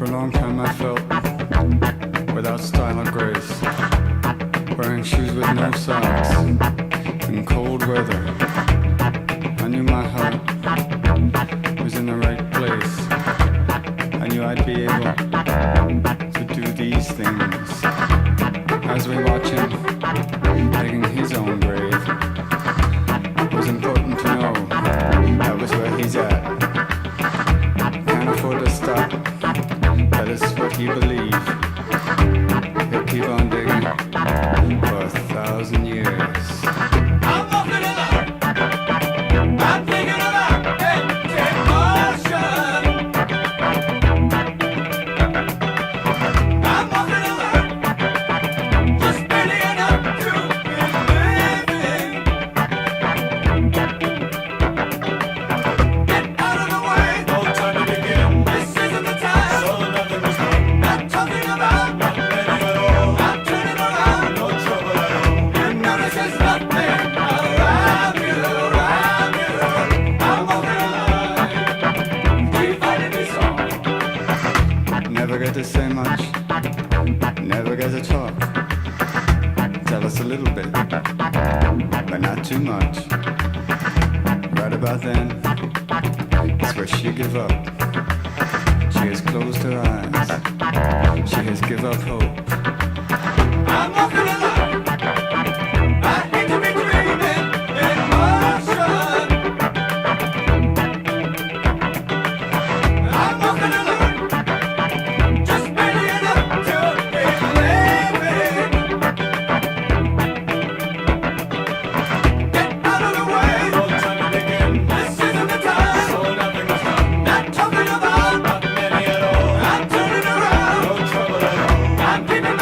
a long time I felt without style or grace, wearing shoes with no socks in cold weather. I knew my heart was in the right place. I knew I'd be able to do these things. As we watch him digging his own grave, it was important to know that was where he's at. Can't afford to stop, that is what he believed. He'll keep on digging for 1,000 years. I'm walking along, I'm thinking about emotion. I'm walking along, just barely enough to be living. Get out of the way, no time to begin. This isn't the time, so nothing was done. Not talking about, not many at all. I'm turning around, no trouble at all. You notice there's nothing around you, around you. I'm walking along, divided this all. Never get to say much, never get to talk. Tell us a little bit, but not too much. Right about then, it's where she give up. She has closed her eyes, she has give up hope. I'm walking along, I hate to be dreaming in motion. I'm walking along, just barely enough to be living. Get out of the way, no time to begin. This isn't the time, so nothing was done. Not talking about, not many at all. I'm turning around, no trouble at all. I'm keeping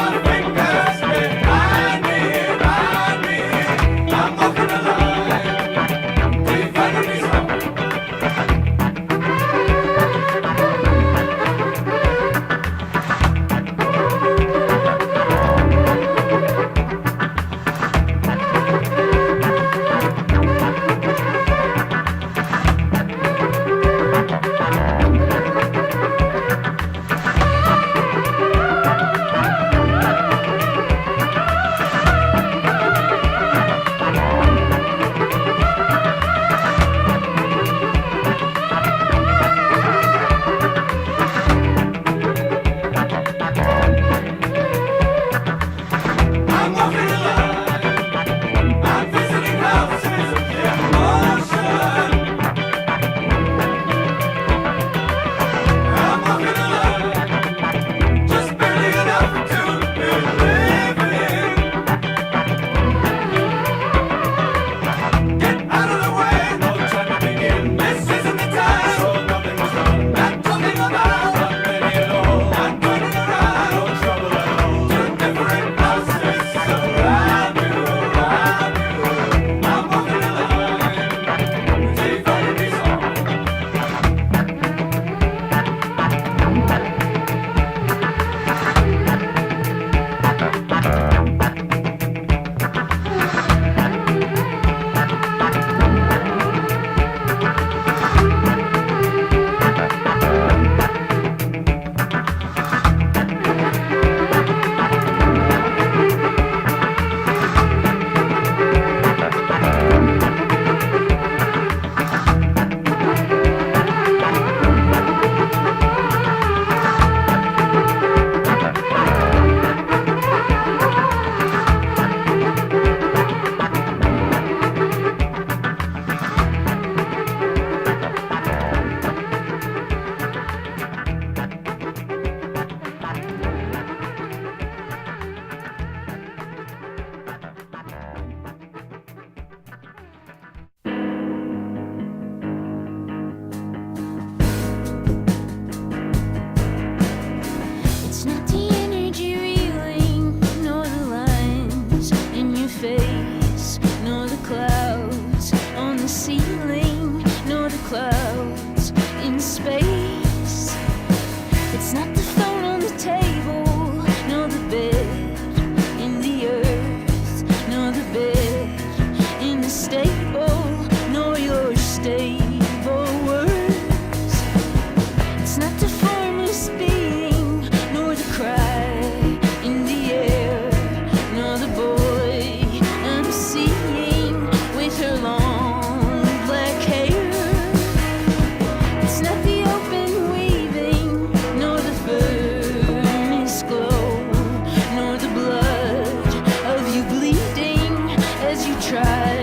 try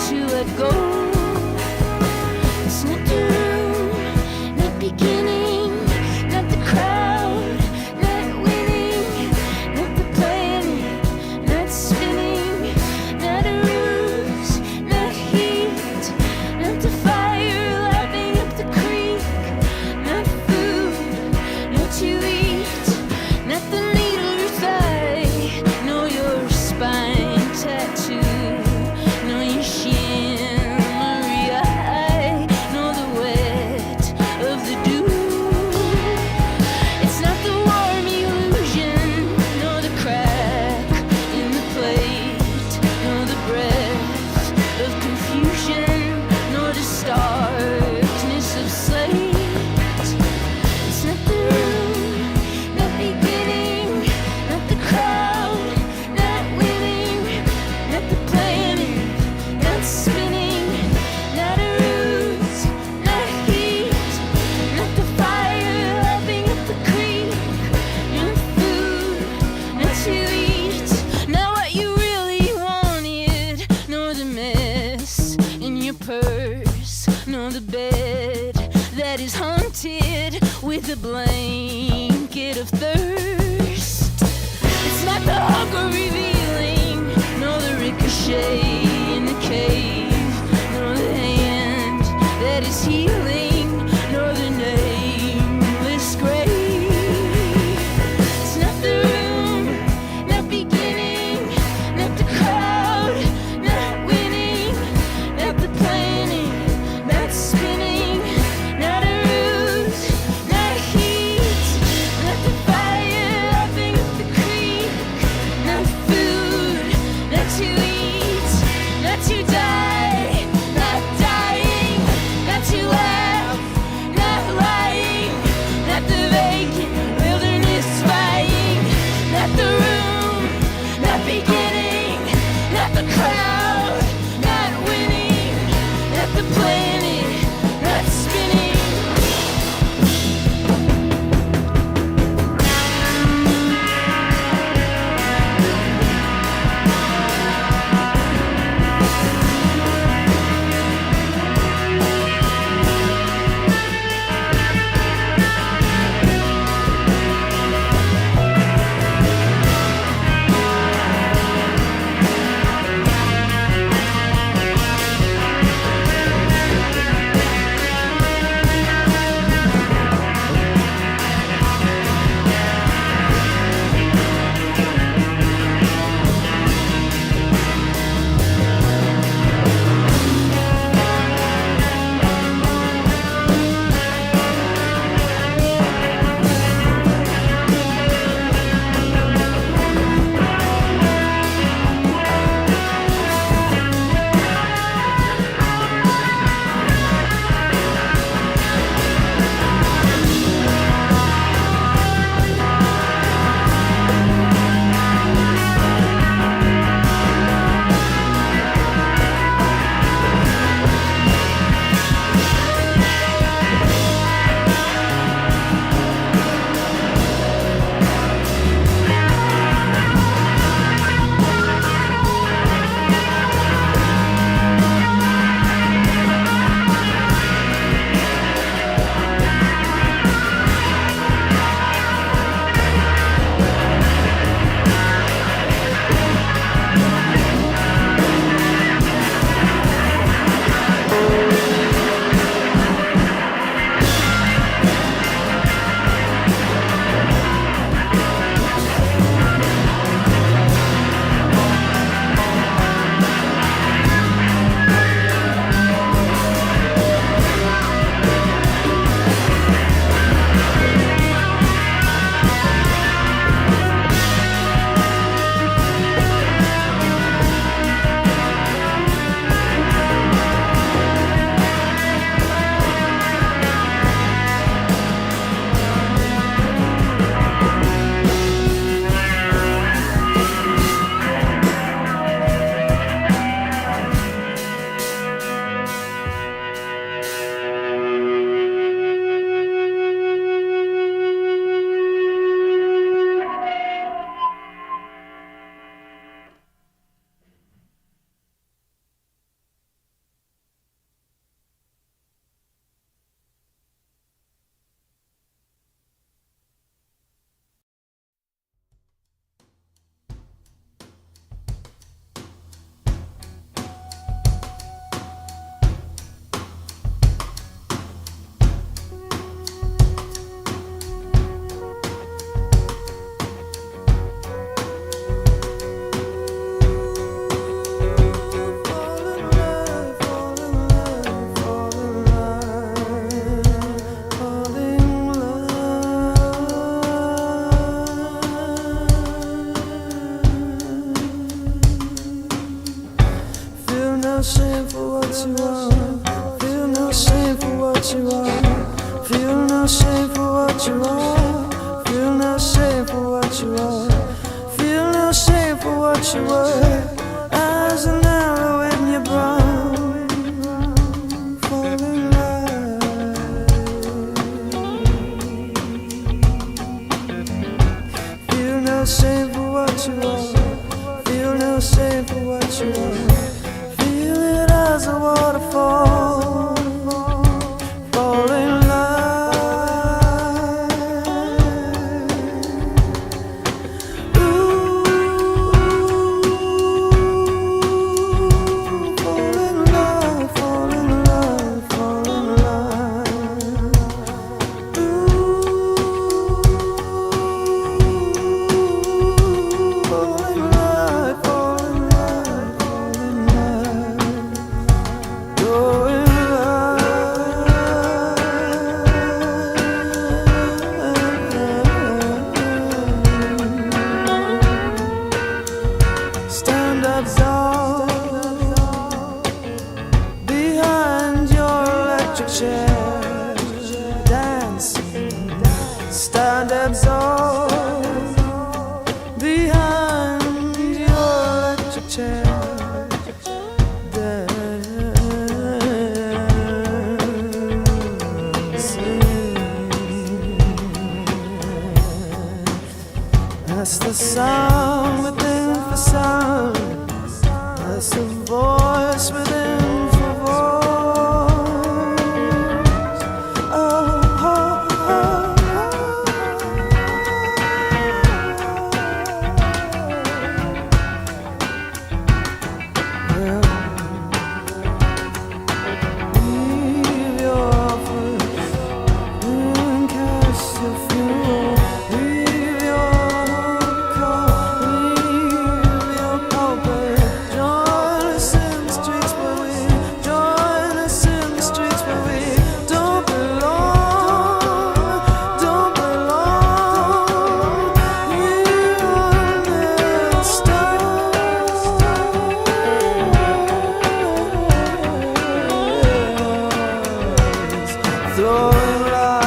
to let go. It's not the room, not beginning, not the crowd, not winning, not the planning, not spinning, not a ruse, not heat, not the fire lapping up the creek, not food, not to eat, not the needle your thigh, no your spine tattoo, no your shimmery eye, no the wet of the dew. It's not the warm illusion, no the crack in the plate, no the breath of confusion, no the starkness of slate. It's not the room, not beginning, not the crowd, not winning, not the planning, not spinning, not a ruse, not heat, not the fire lapping up the creek, not food, not to eat, not what you really wanted, nor the mess in your purse, nor the bed that is haunted with a blanket of thirst. It's not the hunger revealing, nor the ricochet in the cave, nor the hand that is healing, nor the nameless grave. It's not the room, not beginning, not the crowd, not winning, not the planning, not spinning, not a ruse, not heat, not the fire lapping up the creek, not food, not to eat, not to die. no shame for what you are. Feel no shame for what you are. Feel no shame for what you are. Feel no shame for what you are. Feel no shame for what you were. As an arrow in your brow, fall in love. Feel no shame for what you are. Feel no shame for what you are. Feel it as a waterfall. Fall in love. Ooh, fall in love, fall in love, fall in love. Ooh, fall in love, fall in love, fall in love. Go in love. Stand up tall behind your electric chair, dancing. Stand up tall behind your electric chair. That's the sound within for sound. That's the voice within for voice. Oh, oh, oh, leave your office and cast your funeral. Leave your car, leave your pulpit. Join us in the streets where we, join us in the streets where we don't belong, don't belong. We are the stars, throwing light.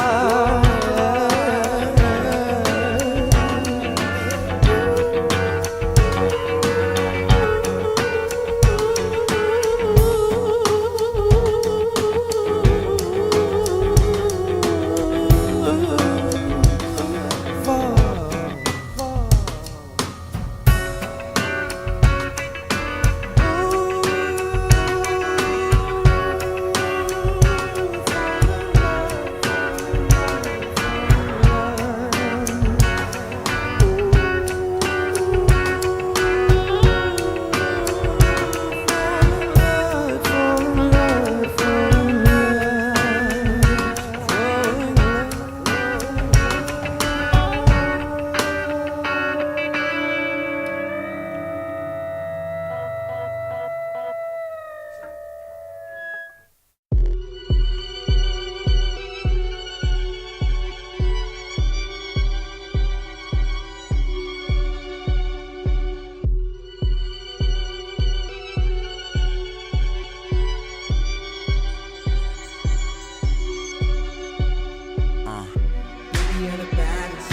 Baby, you're the baddest.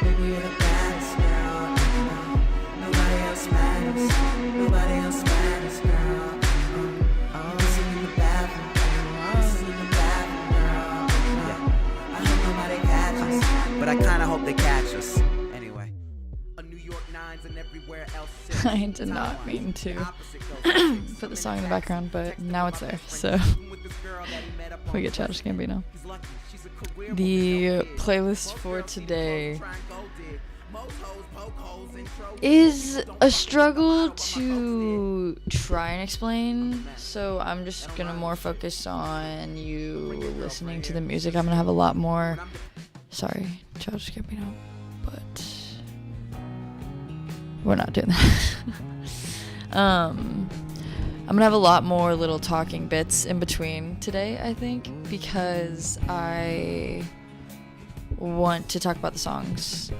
Baby, you're the baddest, girl. Nobody else matters. Nobody else matters, girl. I'm sitting in the bathroom. I'm sitting in the bathroom, girl. I hope nobody catches, but I kinda hope they catch us. Anyway, a New York Nines and everywhere else. I did not mean to put the song in the background, but now it's there, so we get Childish Gambino. The playlist for today is a struggle to try and explain, so I'm just gonna more focus on you listening to the music. I'm gonna have a lot more, sorry, Childish Gambino, but we're not doing that. I'm gonna have a lot more little talking bits in between today, I think, because I want to talk about the songs.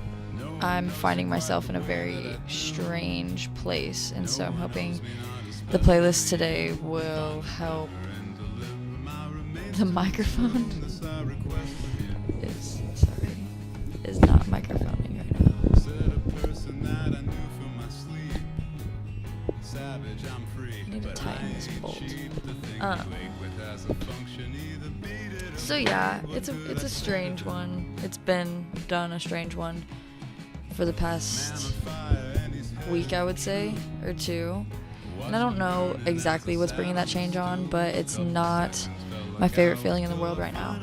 I'm finding myself in a very strange place, and so I'm hoping the playlist today will help. The microphone is not microphoning right now. I need to tighten this bolt. So yeah, it's a strange one. It's been done a strange one for the past week, I would say, or two. And I don't know exactly what's bringing that change on, but it's not my favorite feeling in the world right now.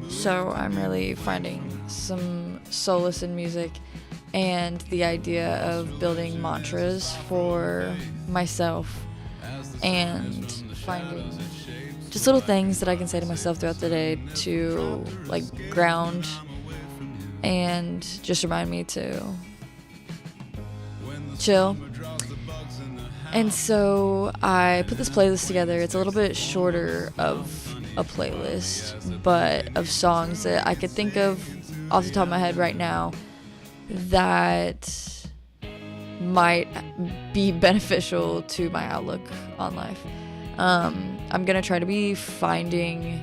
So I'm really finding some solace in music and the idea of building mantras for myself and finding just little things that I can say to myself throughout the day to like ground and just remind me to chill. And so I put this playlist together. It's a little bit shorter of a playlist, but of songs that I could think of off the top of my head right now that might be beneficial to my outlook on life. I'm gonna try to be finding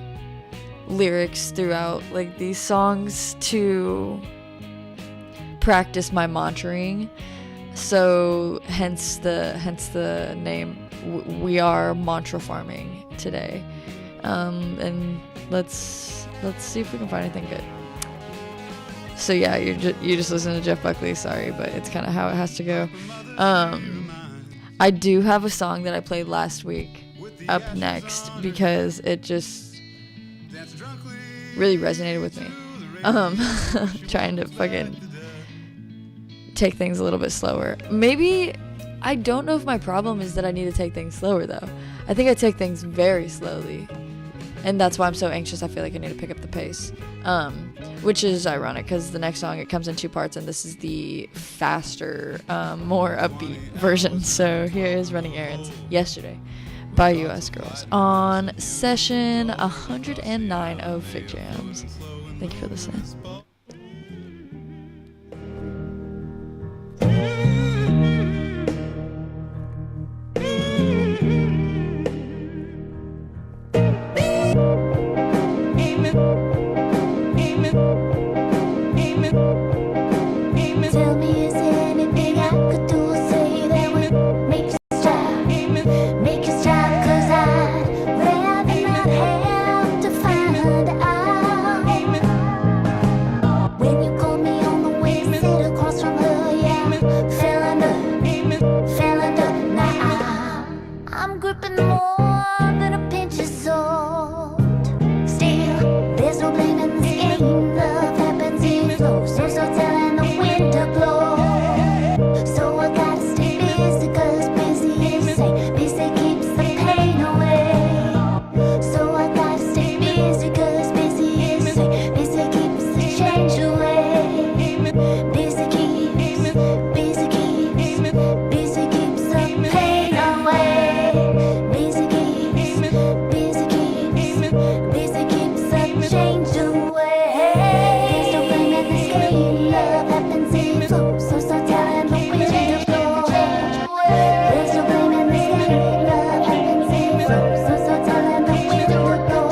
lyrics throughout like these songs to practice my mantraing. So hence the name. We are mantra farming today, and let's see if we can find anything good. So yeah, you just listen to Jeff Buckley. Sorry, but it's kind of how it has to go. I do have a song that I played last week up next because it just really resonated with me. Trying to fucking take things a little bit slower. Maybe, I don't know if my problem is that I need to take things slower though. I think I take things very slowly, and that's why I'm so anxious. I feel like I need to pick up the pace, which is ironic because the next song, it comes in two parts, and this is the faster, more upbeat version. So here is Running Errands Yesterday by US Girls on session 109 of Figjams. Thank you for listening. Tell me, is there anything I could do or say that would make you stop? Make you stop, 'cause I'd rather not have to find out. When you called me on the way, sit across from her, yeah, fell under. Now I'm gripping more than a pinch of salt. Still, there's no blame in this game. Love happens in flows, so telling the wind to blow. So I gotta stay busy, 'cause busy is safe. Busy keeps the pain away. So I gotta stay busy, 'cause busy is safe. Busy keeps the change away. Busy keeps the pain away. Busy keeps the change away. There's no blame in this game. Love happens in flows, so start telling the wind to blow. There's no blame in this game. Love happens in flows, so start telling the wind to blow.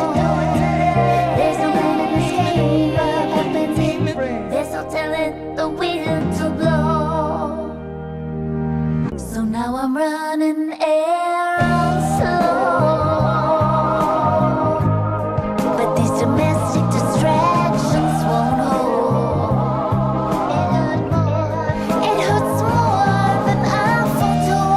There's no blame in this game. Love happens in flows, there's no telling the wind to blow. So now I'm running errands slow, but these domestic distractions won't hold. It hurts more than I foretold.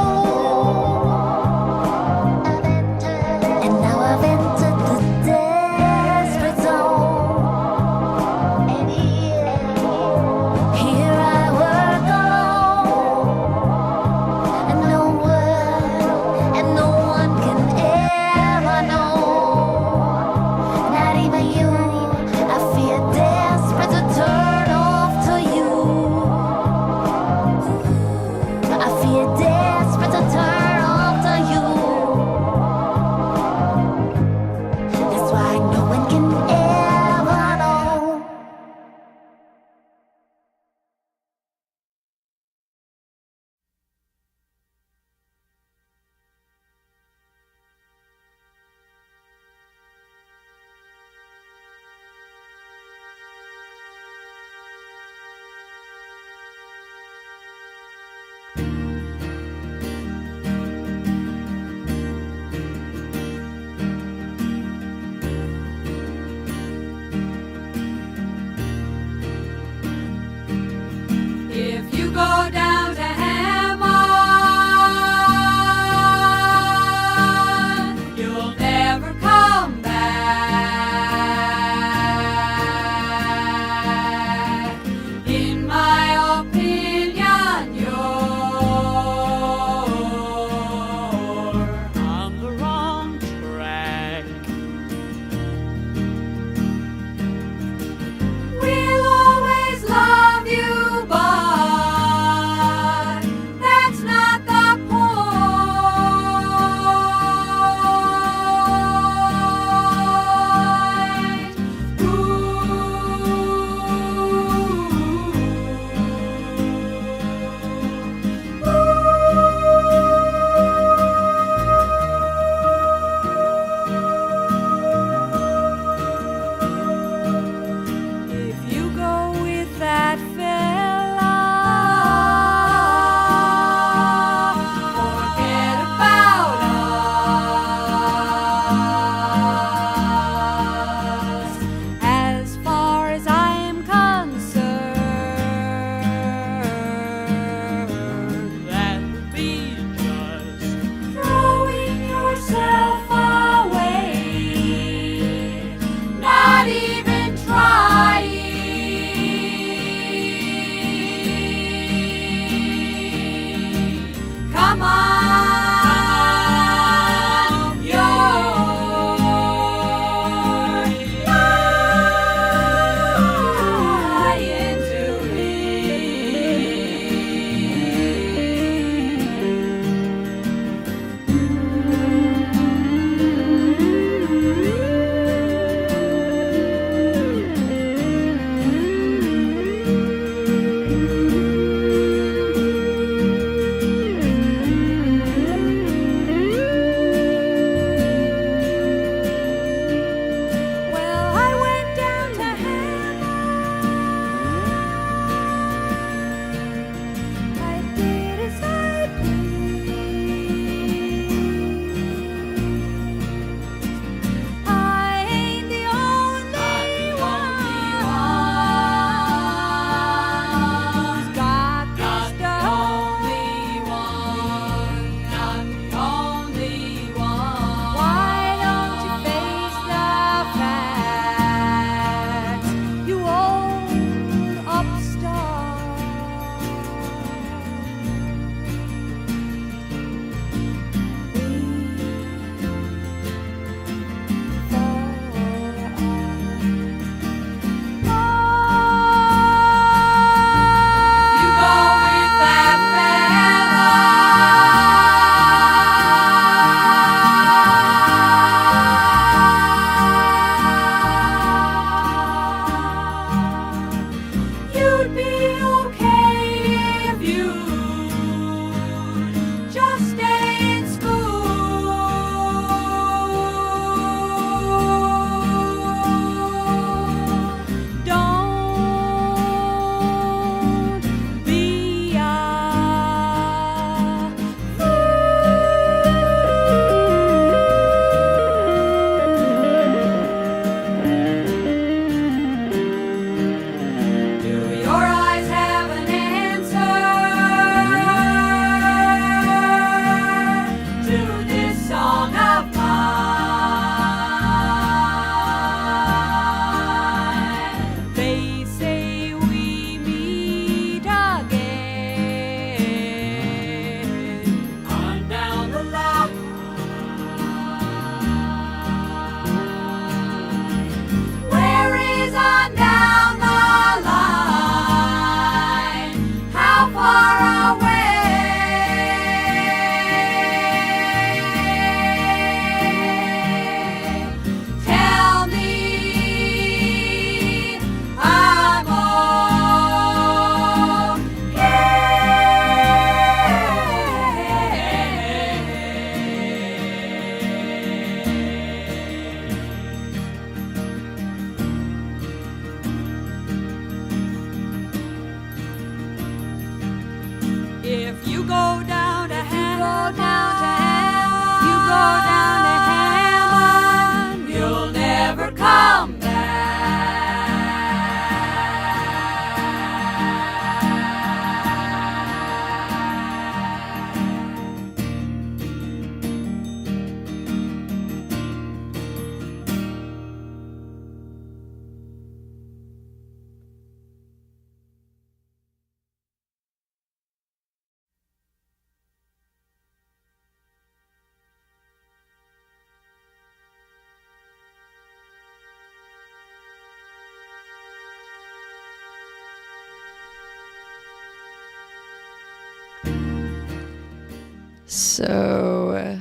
So,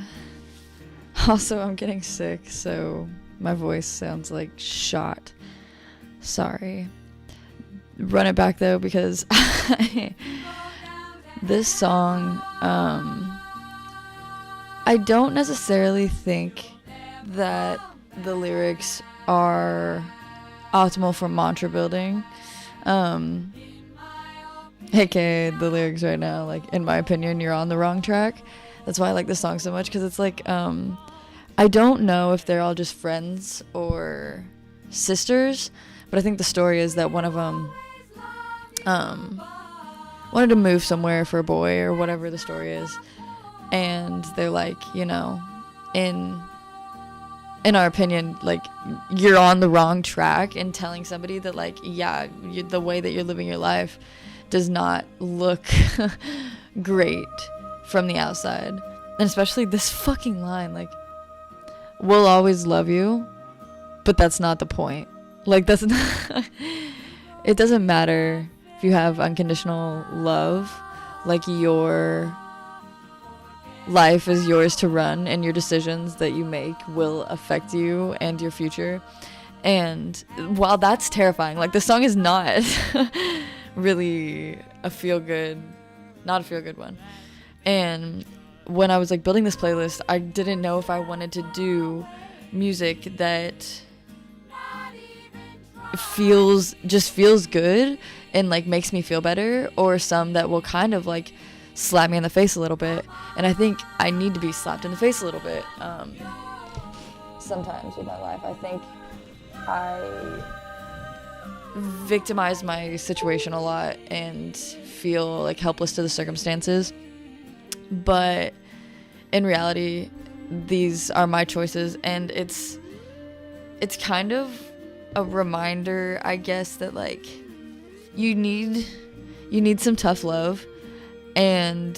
also, I'm getting sick, so my voice sounds like shot. Sorry. Run it back though, because this song, I don't necessarily think that the lyrics are optimal for mantra building. AKA the lyrics right now, like, in my opinion, you're on the wrong track. That's why I like this song so much, because it's like, I don't know if they're all just friends or sisters, but I think the story is that one of them wanted to move somewhere for a boy, or whatever the story is, and they're like, you know, in our opinion, like, you're on the wrong track, and telling somebody that, like, yeah, the way that you're living your life does not look great from the outside. And especially this fucking line, like, we'll always love you, but that's not the point. Like, that's not it doesn't matter if you have unconditional love. Like, your life is yours to run, and your decisions that you make will affect you and your future. And while that's terrifying, like, the song is not really not a feel good one. And when I was, like, building this playlist, I didn't know if I wanted to do music that feels good and, like, makes me feel better, or some that will kind of, like, slap me in the face a little bit. And I think I need to be slapped in the face a little bit sometimes with my life. I think I victimize my situation a lot and feel, like, helpless to the circumstances, but in reality these are my choices, and it's kind of a reminder, I guess, that, like, you need some tough love, and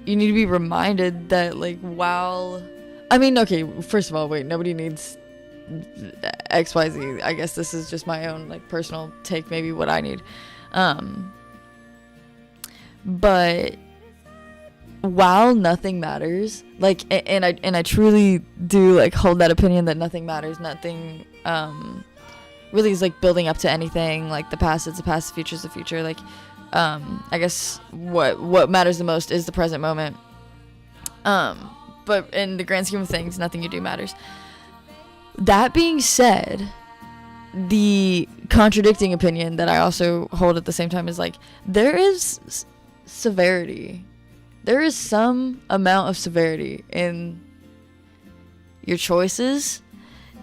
you need to be reminded that, like, while, I mean, okay, first of all, wait, nobody needs XYZ. I guess this is just my own, like, personal take, maybe what I need. But while nothing matters, like, and I truly do, like, hold that opinion that nothing matters. Nothing really is, like, building up to anything. Like, the past is the past, the future is the future. Like, I guess what matters the most is the present moment. But in the grand scheme of things, nothing you do matters. That being said, the contradicting opinion that I also hold at the same time is, like, there is severity. There is some amount of severity in your choices,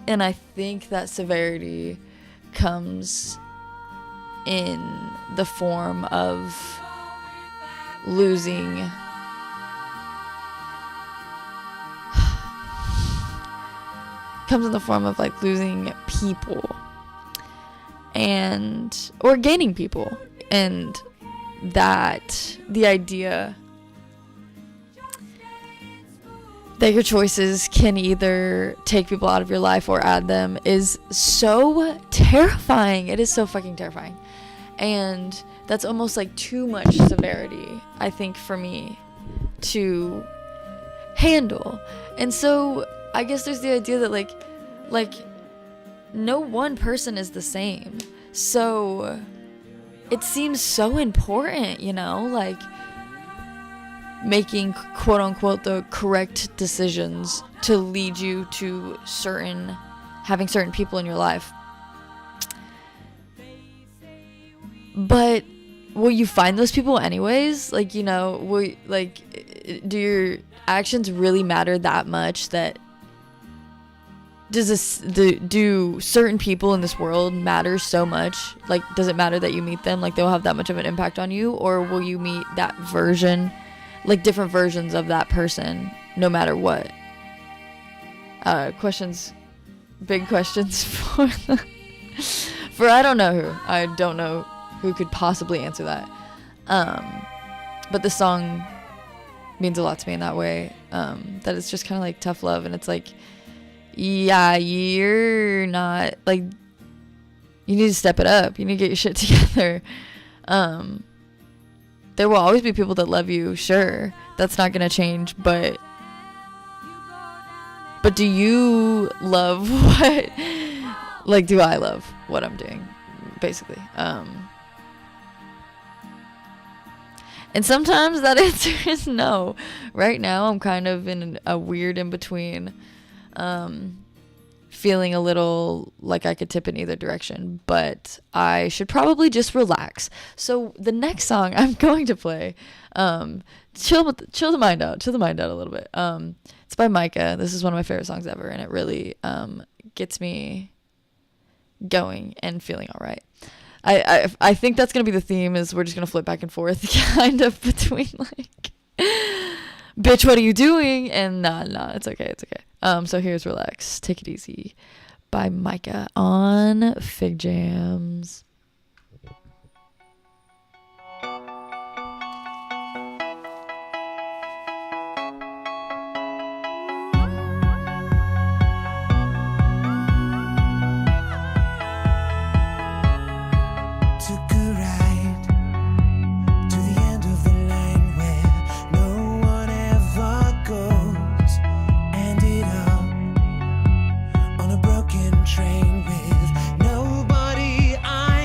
and I think that severity comes in the form of losing like, losing people, and or gaining people, and that the idea that your choices can either take people out of your life or add them is so terrifying. It is so fucking terrifying. And that's almost, like, too much severity, I think, for me to handle. And so I guess there's the idea that, like no one person is the same. So it seems so important, you know, like, making, quote unquote, the correct decisions to lead you to having certain people in your life. But will you find those people anyways? Like, you know, do your actions really matter that much? That do certain people in this world matter so much? Like, does it matter that you meet them? Like, they'll have that much of an impact on you? Or will you meet that version, like, different versions of that person, no matter what? Big questions for I don't know who. I don't know who could possibly answer that. But the song means a lot to me in that way. That it's just kind of like tough love, and it's like, yeah, you're not, like, you need to step it up. You need to get your shit together. there will always be people that love you, sure, that's not gonna change, but do you love what, like, do I love what I'm doing, basically? And sometimes that answer is no. Right now, I'm kind of in a weird in-between, feeling a little like I could tip in either direction, but I should probably just relax. So the next song I'm going to play, chill the mind out a little bit. It's by Micah. This is one of my favorite songs ever, and it really gets me going and feeling all right. I think that's gonna be the theme, is we're just gonna flip back and forth kind of between like bitch, what are you doing? And nah, it's okay. So here's Relax, Take It Easy by Micah on Figjams. Took a ride to the end of the line where no one ever goes. Ended up on a broken train with nobody I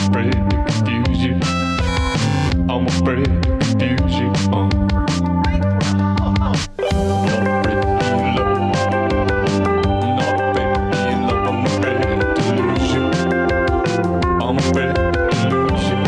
afraid to confuse you. I'm afraid to confuse you. Not afraid to be in love. Not afraid to be in love. I'm afraid to lose you. I'm afraid to lose you.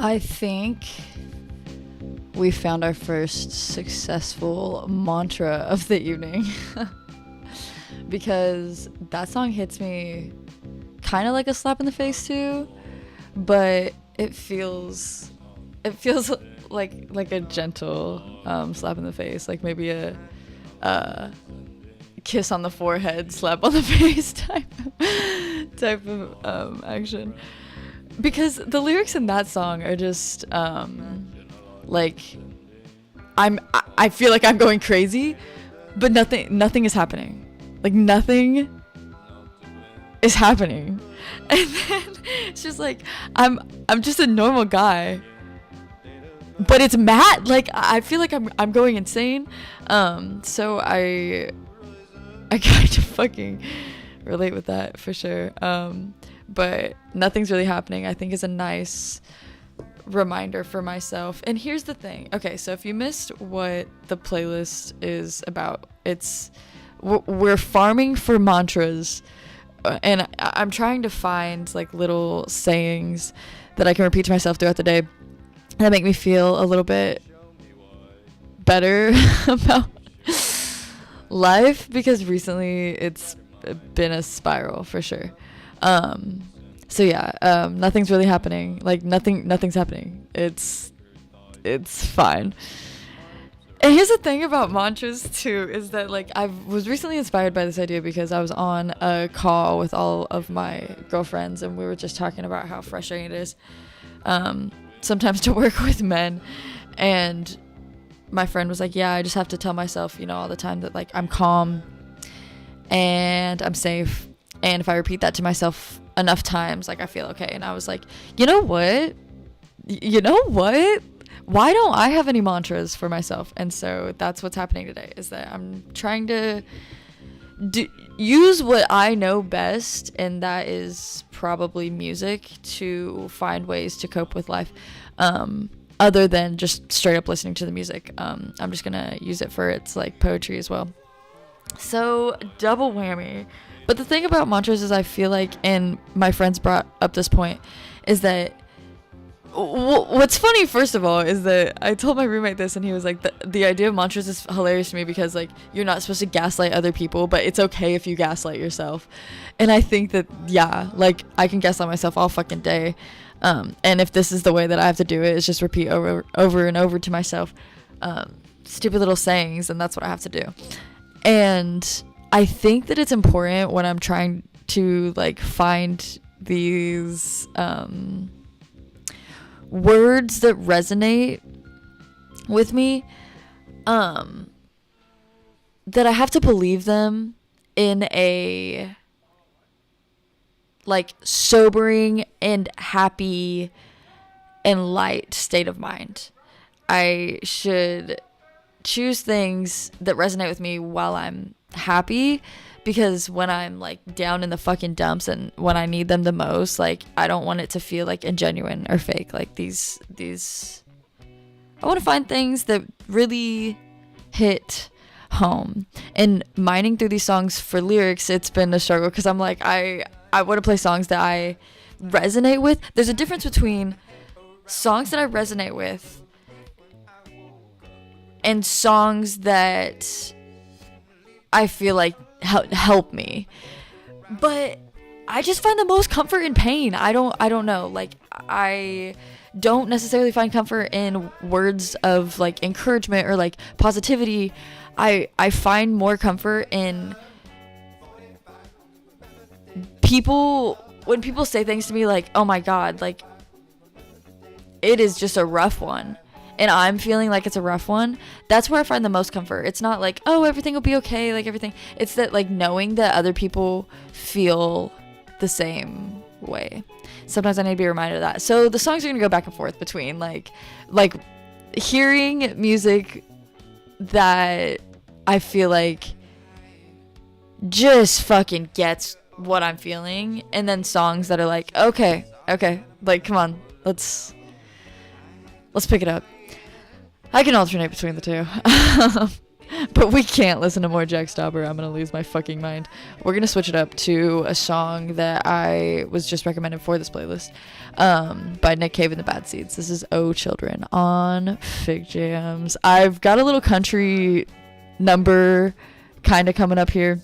I think we found our first successful mantra of the evening. Because that song hits me kind of like a slap in the face too, but it feels like a gentle slap in the face, like maybe a kiss on the forehead, slap on the face type of action. Because the lyrics in that song are just like I feel like I'm going crazy, but nothing is happening. Like nothing is happening. And then it's just like I'm just a normal guy. But it's mad. Like I feel like I'm going insane. So I kind of fucking relate with that for sure. But nothing's really happening, I think, is a nice reminder for myself. And here's the thing. Okay, so if you missed what the playlist is about, we're farming for mantras, and I'm trying to find like little sayings that I can repeat to myself throughout the day that make me feel a little bit better about life, because recently it's been a spiral for sure. So yeah, nothing's really happening. Like nothing's happening. It's fine. And here's the thing about mantras too, is that like I was recently inspired by this idea because I was on a call with all of my girlfriends and we were just talking about how frustrating it is sometimes to work with men. And my friend was like, yeah, I just have to tell myself, all the time that like I'm calm and I'm safe. And if I repeat that to myself enough times, like I feel okay. And I was like, you know what? Why don't I have any mantras for myself? And so that's what's happening today, is that I'm trying to use what I know best, and that is probably music, to find ways to cope with life, other than just straight up listening to the music. I'm just gonna use it for its like poetry as well. So double whammy. But the thing about mantras is I feel like, and my friends brought up this point, is that what's funny, first of all, is that I told my roommate this and he was like, the idea of mantras is hilarious to me because like you're not supposed to gaslight other people, but it's okay if you gaslight yourself. And I think that, yeah, like I can gaslight myself all fucking day. And if this is the way that I have to do it, is just repeat over and over to myself stupid little sayings, and that's what I have to do. And I think that it's important when I'm trying to like find these words that resonate with me, that I have to believe them in a like sobering and happy and light state of mind. I should choose things that resonate with me while I'm happy, because when I'm like down in the fucking dumps and when I need them the most, like I don't want it to feel like ingenuine or fake. Like these I want to find things that really hit home. And mining through these songs for lyrics, it's been a struggle because I'm like, I want to play songs that I resonate with. There's a difference between songs that I resonate with and songs that I feel like help me. But I just find the most comfort in pain. I don't know. Like, I don't necessarily find comfort in words of like encouragement or like positivity. I find more comfort in when people say things to me like, oh my God, like it is just a rough one, and I'm feeling like it's a rough one. That's where I find the most comfort. It's not like, oh, everything will be okay, like everything. It's that, like, knowing that other people feel the same way. Sometimes I need to be reminded of that. So the songs are gonna go back and forth between like hearing music that I feel like just fucking gets what I'm feeling, and then songs that are like, okay, like, come on, let's pick it up. I can alternate between the two. But we can't listen to more Jack Stauber. I'm gonna lose my fucking mind. We're gonna switch it up to a song that I was just recommended for this playlist, by Nick Cave and the Bad Seeds. This is Oh Children on Figjams. I've got a little country number kind of coming up here.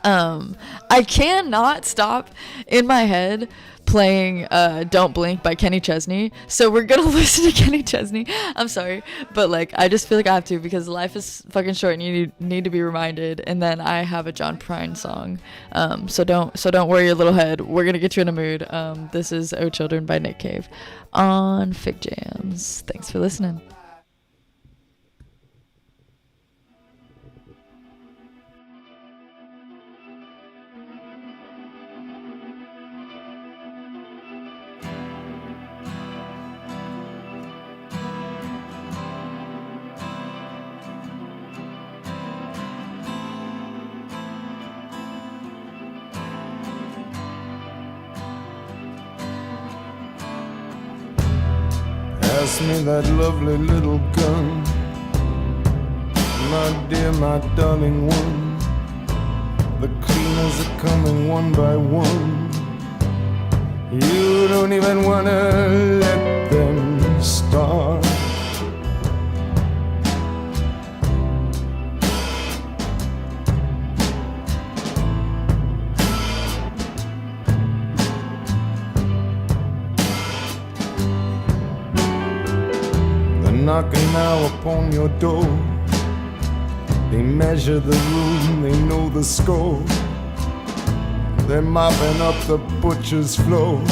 I cannot stop in my head playing Don't Blink by Kenny Chesney, so we're gonna listen to Kenny Chesney. I'm sorry, but like, I just feel like I have to, because life is fucking short and you need to be reminded. And then I have a John Prine song, so don't worry your little head, we're gonna get you in a mood. This is Oh Children by Nick Cave on Figjams. Thanks for listening. Pass me that lovely little gun, my dear, my darling one. The cleaners are coming one by one. You don't even wanna let them start. Knocking now upon your door. They measure the room, they know the score. They're mopping up the butcher's floor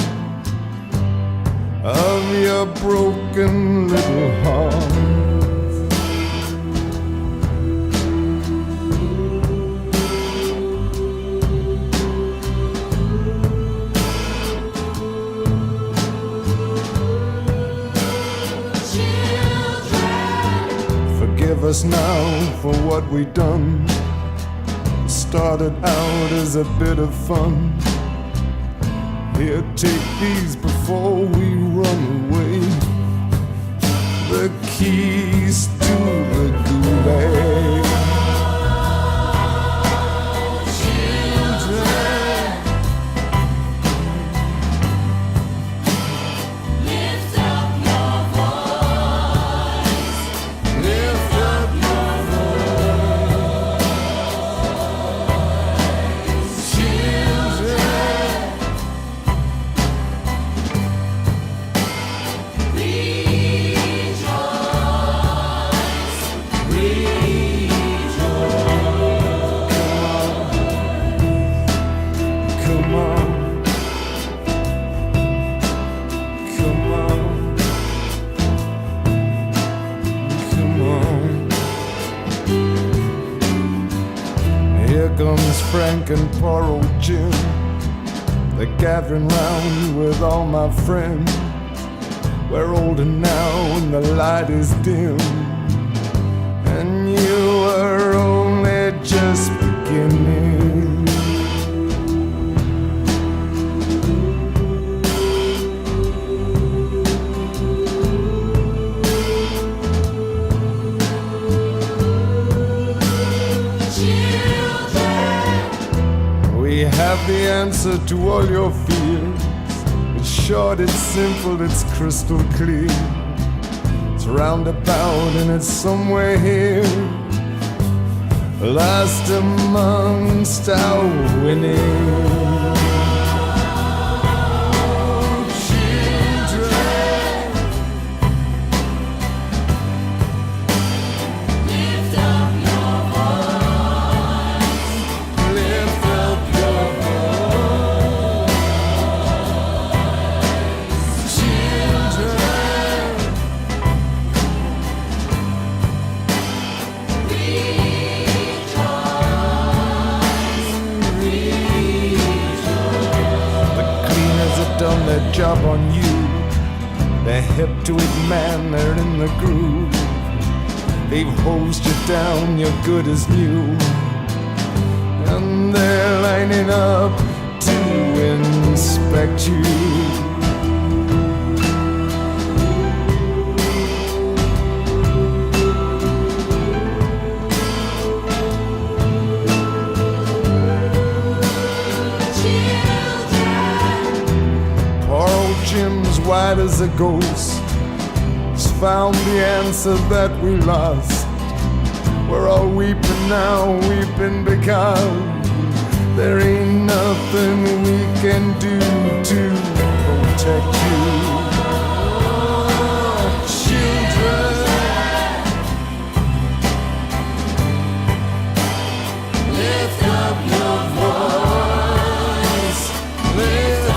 of your broken little heart. Forgive us now for what we done. Started out as a bit of fun. Here, take these before we run away. The keys to the gulag. Frank and poor old Jim, they're gathering round with all my friends. We're older now and the light is dim, and you are only just beginning. We have the answer to all your fears. It's short, it's simple, it's crystal clear. It's roundabout and it's somewhere here, last amongst our winning. Done their job on you. They're hip to it, man, they're in the groove. They've hosed you down, you're good as new. And they're lining up to inspect you. Jim's white as a ghost has found the answer that we lost. We're all weeping now, weeping because there ain't nothing we can do to protect you. Children, lift up your voice. Lift up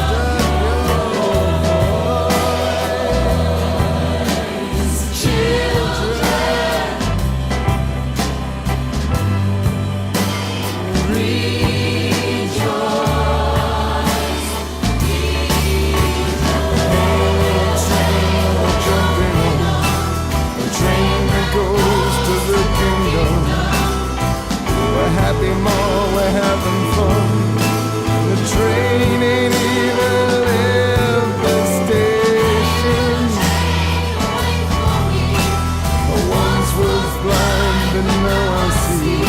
happy more, we're having fun. The train ain't even left the station. I once was blind and now I see.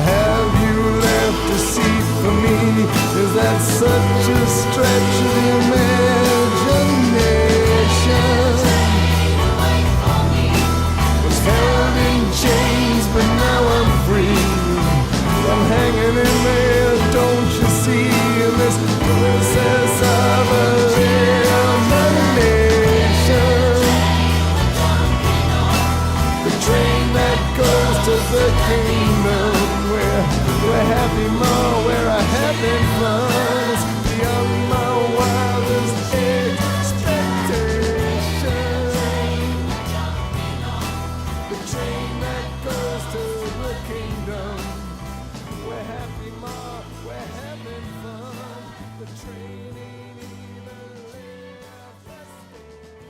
Have you left a seat for me? Is that such a stretch of the imagination? Was held in chains but now I'm free. I'm hanging in there, don't you see? This princess of a nation. The train that goes to the kingdom, we're happy more, we're a happy fun. It's beyond my wildest expectation. The train that goes to the kingdom. We're happy, Ma, we're having fun. The train ain't even left the station.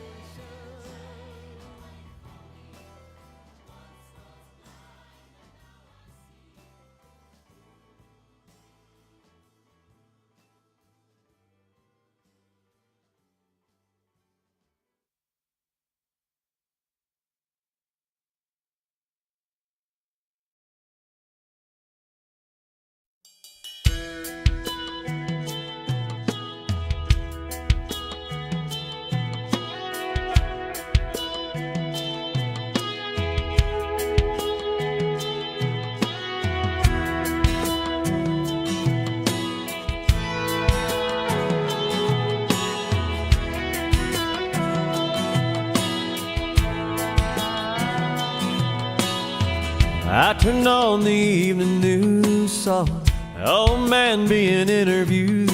I turned on the evening news, saw an old man being interviewed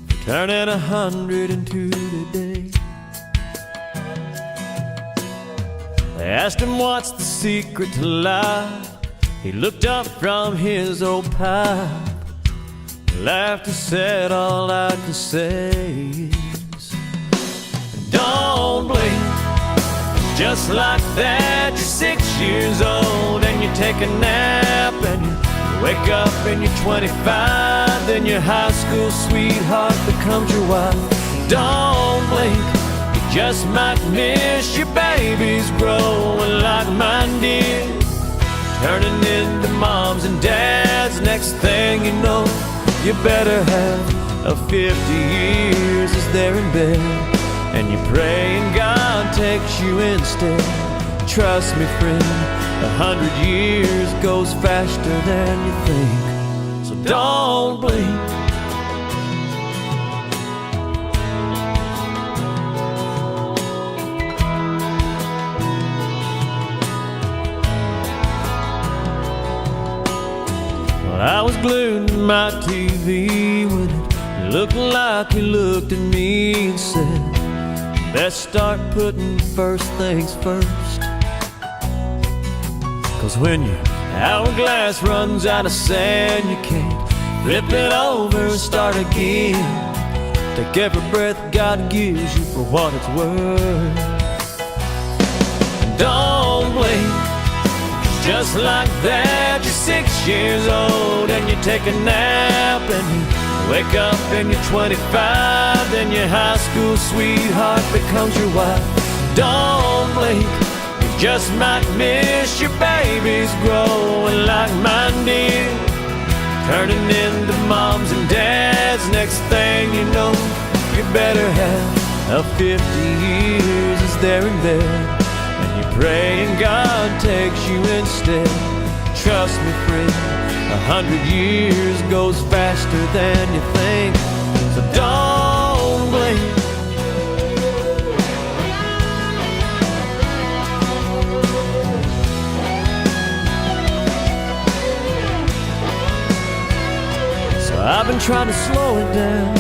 for turning 102 today. They asked him what's the secret to life. He looked up from his old pipe, laughed and said, all I can say is, don't blink. Just like that, you're 6 years old and you take a nap and you wake up and you're 25, then your high school sweetheart becomes your wife. Don't blink, you just might miss your babies growing like mine did, turning into moms and dads. Next thing you know, you better have a 50 years as they're in bed, and you pray and God takes you instead. Trust me, friend, 100 years goes faster than you think, so don't blink. I was glued to my TV when it looked like he looked at me and said, best start putting first things first. 'Cause when your hourglass runs out of sand, you can't flip it over and start again. Take every breath God gives you for what it's worth. Don't blink. Just like that, you're 6 years old and you take a nap and you wake up and you're 25, then your high school sweetheart becomes your wife. Don't blink, you just might miss your babies growing like mine did, turning into moms and dads. Next thing you know, you better have a 50 years as they're in bed, pray and God takes you instead. Trust me, friend, 100 years goes faster than you think, so don't blink. So I've been trying to slow it down,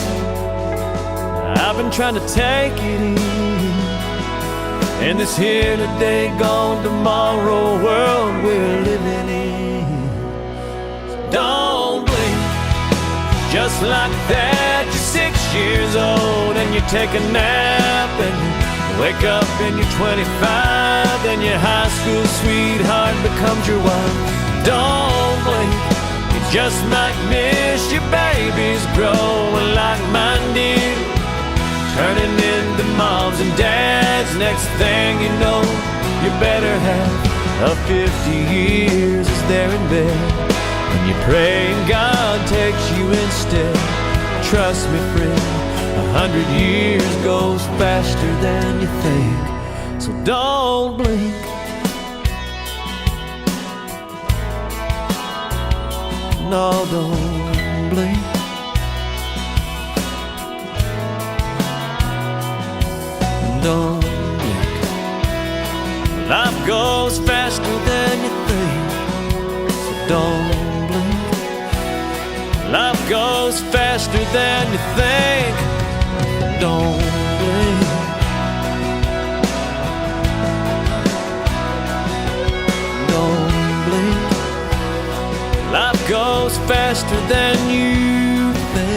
I've been trying to take it easy in this here today, gone tomorrow world we're living in. So don't blink. Just like that, you're 6 years old and you take a nap and you wake up and you're 25, then your high school sweetheart becomes your wife. Don't blink. You just might miss your babies growing like mine did, turning into moms and dads. Next thing you know, you better have a 50 years as they're in bed, and you pray and God takes you instead. Trust me, friend, 100 years goes faster than you think, so don't blink. No, don't blink. Don't blink. Life goes faster than you think, so don't blink. Life goes faster than you think, don't blink. Don't blink. Life goes faster than you think.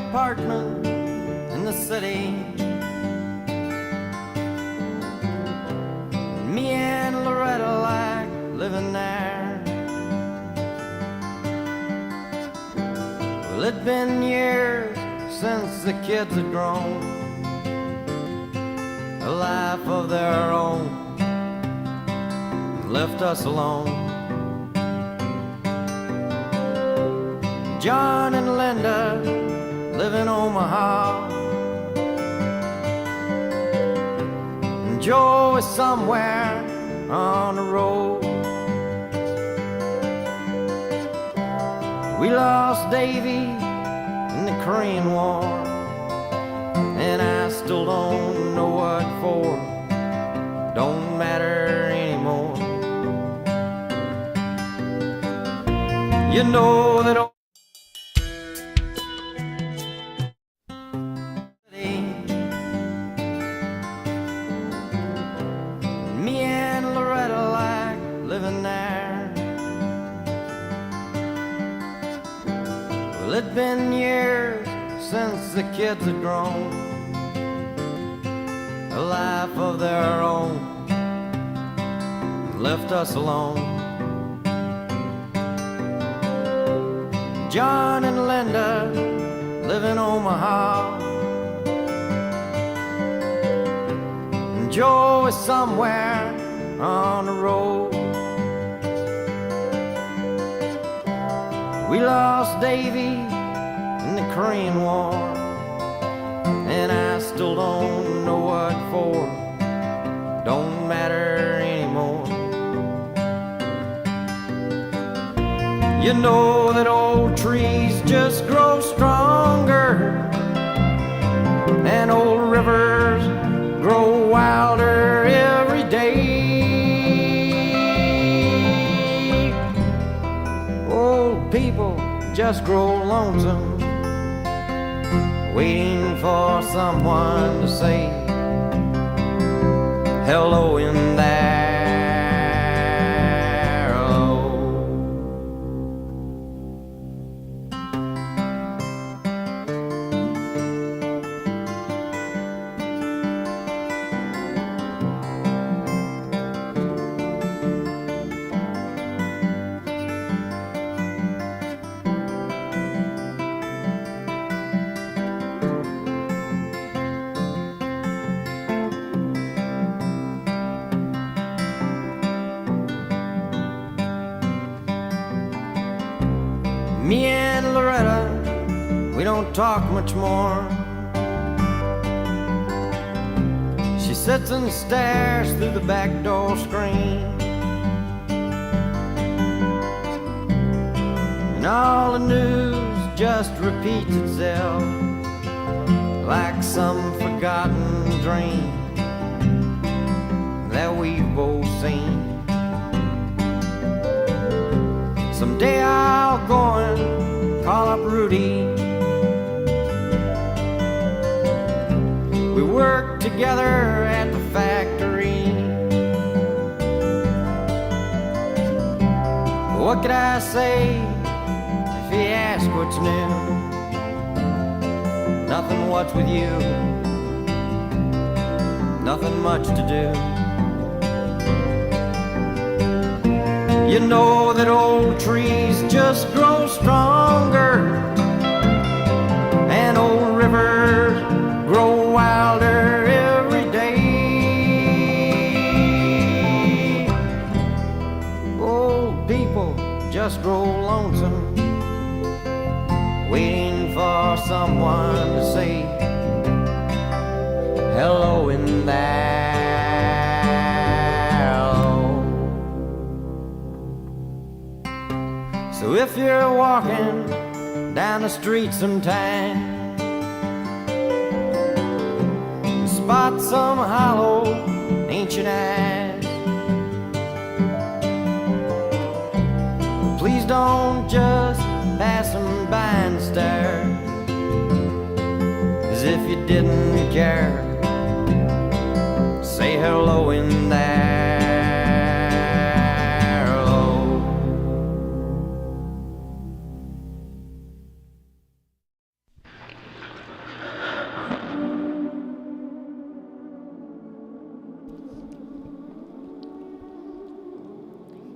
Apartment in the city, me and Loretta like living there. Well, it'd been years since the kids had grown a life of their own and left us alone. John and Linda live in Omaha, and Joe is somewhere on the road. We lost Davy in the Korean War, and I still don't know what for. Don't matter anymore. You know that since the kids had grown a life of their own and left us alone. John and Linda live in Omaha, and Joe is somewhere on the road. We lost Davy in the Korean War, and I still don't know what for. Don't matter anymore. You know that old trees just grow stronger, and old rivers grow wilder every day. Old people just grow lonesome, waiting for someone to say hello in there. Me and Loretta, we don't talk much more. She sits and stares through the back door screen, and all the news just repeats itself like some forgotten dream that we've both seen. Someday I'll go and call up Rudy. We worked together at the factory. What could I say if he asked what's new? Nothing, what's with you? Nothing much to do. You know that old trees just grow stronger, and old rivers grow wilder every day. Old people just grow lonesome, waiting for someone to say hello in there. So if you're walking down the street sometime, spot some hollow ancient eyes, please don't just pass them by and stare as if you didn't care. Say hello in there.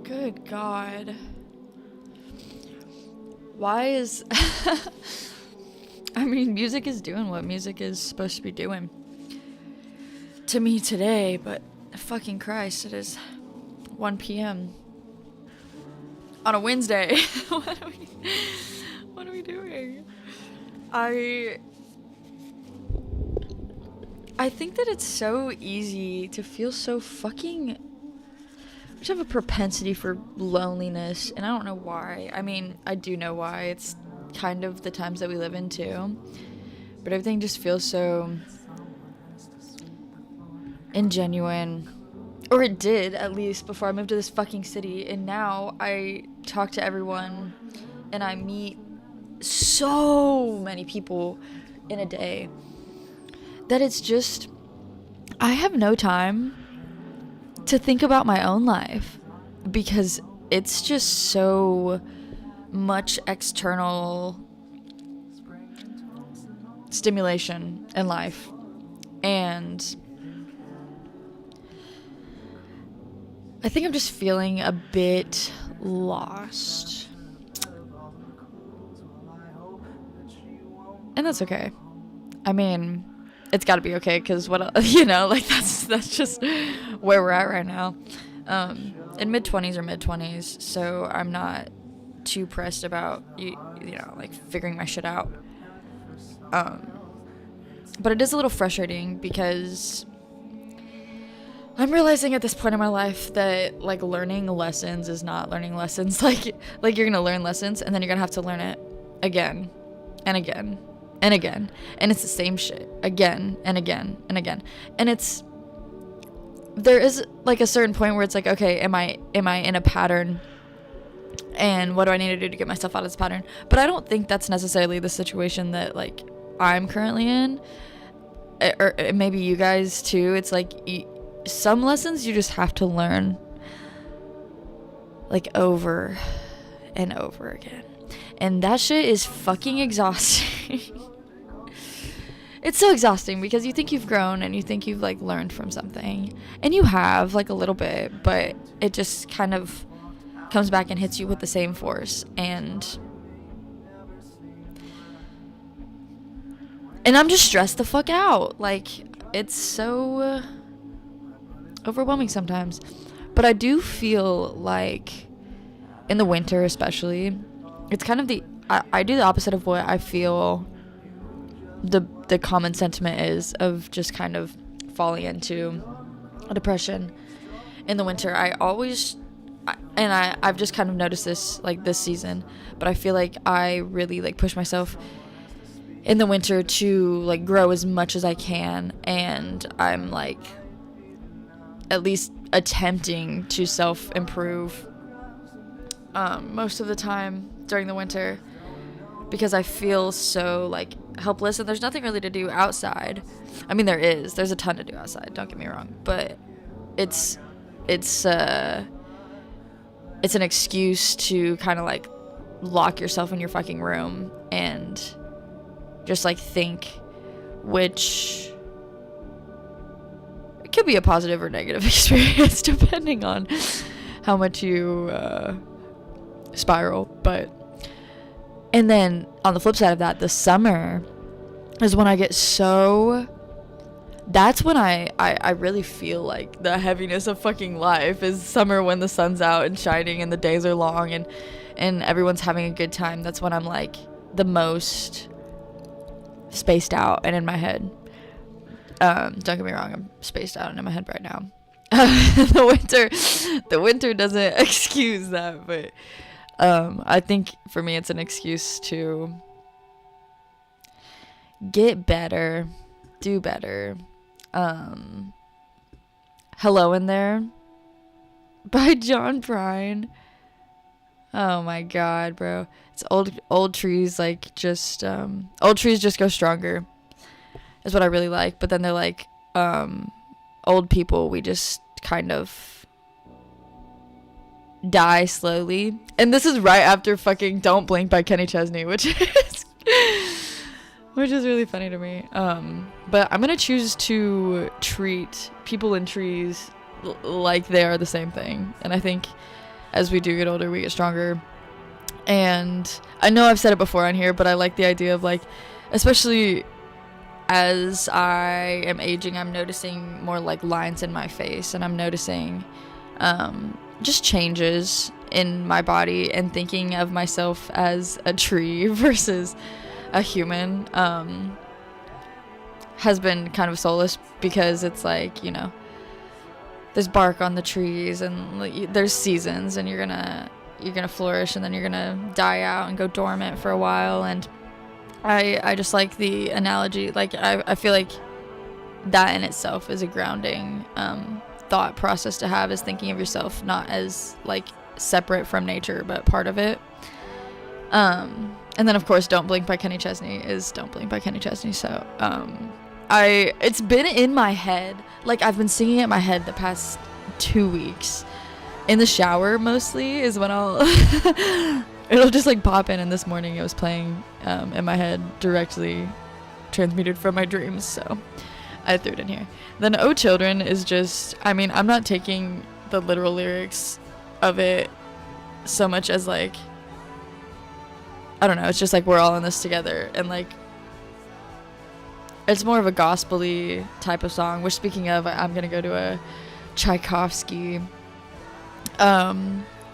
Good God. Why is... I mean, music is doing what music is supposed to be doing. To me today, but fucking Christ, it is 1 p.m. on a Wednesday. What are we doing? I think that it's so easy to feel so fucking... I just have a propensity for loneliness, and I don't know why. I mean, I do know why. It's kind of the times that we live in too. But everything just feels so ingenuine. Or it did, at least, before I moved to this fucking city. And now I talk to everyone, and I meet so many people in a day that it's just... I have no time to think about my own life because it's just so much external stimulation in life. And I think I'm just feeling a bit lost. And that's okay. I mean, it's got to be okay, because what, like that's just where we're at right now. In mid-20s or mid-20s, so I'm not too pressed about like figuring my shit out. But it is a little frustrating, because I'm realizing at this point in my life that like learning lessons is not learning lessons. Like you're gonna learn lessons, and then you're gonna have to learn it again and again and again, and it's the same shit again and again and again. And there is like a certain point where it's like, okay, am I in a pattern, and what do I need to do to get myself out of this pattern? But I don't think that's necessarily the situation that like I'm currently in, or maybe you guys too. It's like some lessons you just have to learn like over and over again, and that shit is fucking exhausting. It's so exhausting, because you think you've grown and you think you've like learned from something, and you have like a little bit, but it just kind of comes back and hits you with the same force. And I'm just stressed the fuck out. Like, it's so overwhelming sometimes. But I do feel like in the winter especially, it's kind of I do the opposite of what I feel the common sentiment is, of just kind of falling into a depression in the winter. I've just kind of noticed this like this season, but I feel like I really like push myself in the winter to like grow as much as I can, and I'm like at least attempting to self-improve most of the time during the winter, because I feel so like helpless, and there's nothing really to do outside. I mean, there's a ton to do outside, don't get me wrong, but it's an excuse to kind of like lock yourself in your fucking room and just like think, which it could be a positive or negative experience depending on how much you spiral. And then on the flip side of that, the summer is when I get that's when I really feel like the heaviness of fucking life is summer, when the sun's out and shining and the days are long and everyone's having a good time. That's when I'm like the most spaced out and in my head. Don't get me wrong, I'm spaced out and in my head right now. The winter doesn't excuse that, but I think for me it's an excuse to get better, do better. Hello in There by John Prine. Oh my god, bro. It's old trees, like just old trees just go stronger is what I really like. But then they're like old people, we just kind of die slowly. And this is right after fucking Don't Blink by Kenny Chesney, which is really funny to me. But I'm gonna choose to treat people and trees like they are the same thing. And I think as we do get older, we get stronger. And I know I've said it before on here, but I like the idea of like, especially as I am aging, I'm noticing more like lines in my face, and I'm noticing just changes in my body, and thinking of myself as a tree versus a human has been kind of solace, because it's like, you know, there's bark on the trees, and like, there's seasons, and you're gonna flourish, and then you're gonna die out and go dormant for a while. And I just like the analogy. Like I feel like that in itself is a grounding thought process to have, is thinking of yourself not as like separate from nature, but part of it. And then of course Don't Blink by Kenny Chesney is Don't Blink by Kenny Chesney. So it's been in my head, like I've been singing it in my head the past 2 weeks. In the shower mostly is when it'll just like pop in, and this morning it was playing in my head directly transmuted from my dreams, so I threw it in here. Then Oh Children is just, I mean, I'm not taking the literal lyrics of it so much as like, I don't know, it's just like we're all in this together, and like it's more of a gospel-y type of song, which, speaking of, I'm gonna go to a Tchaikovsky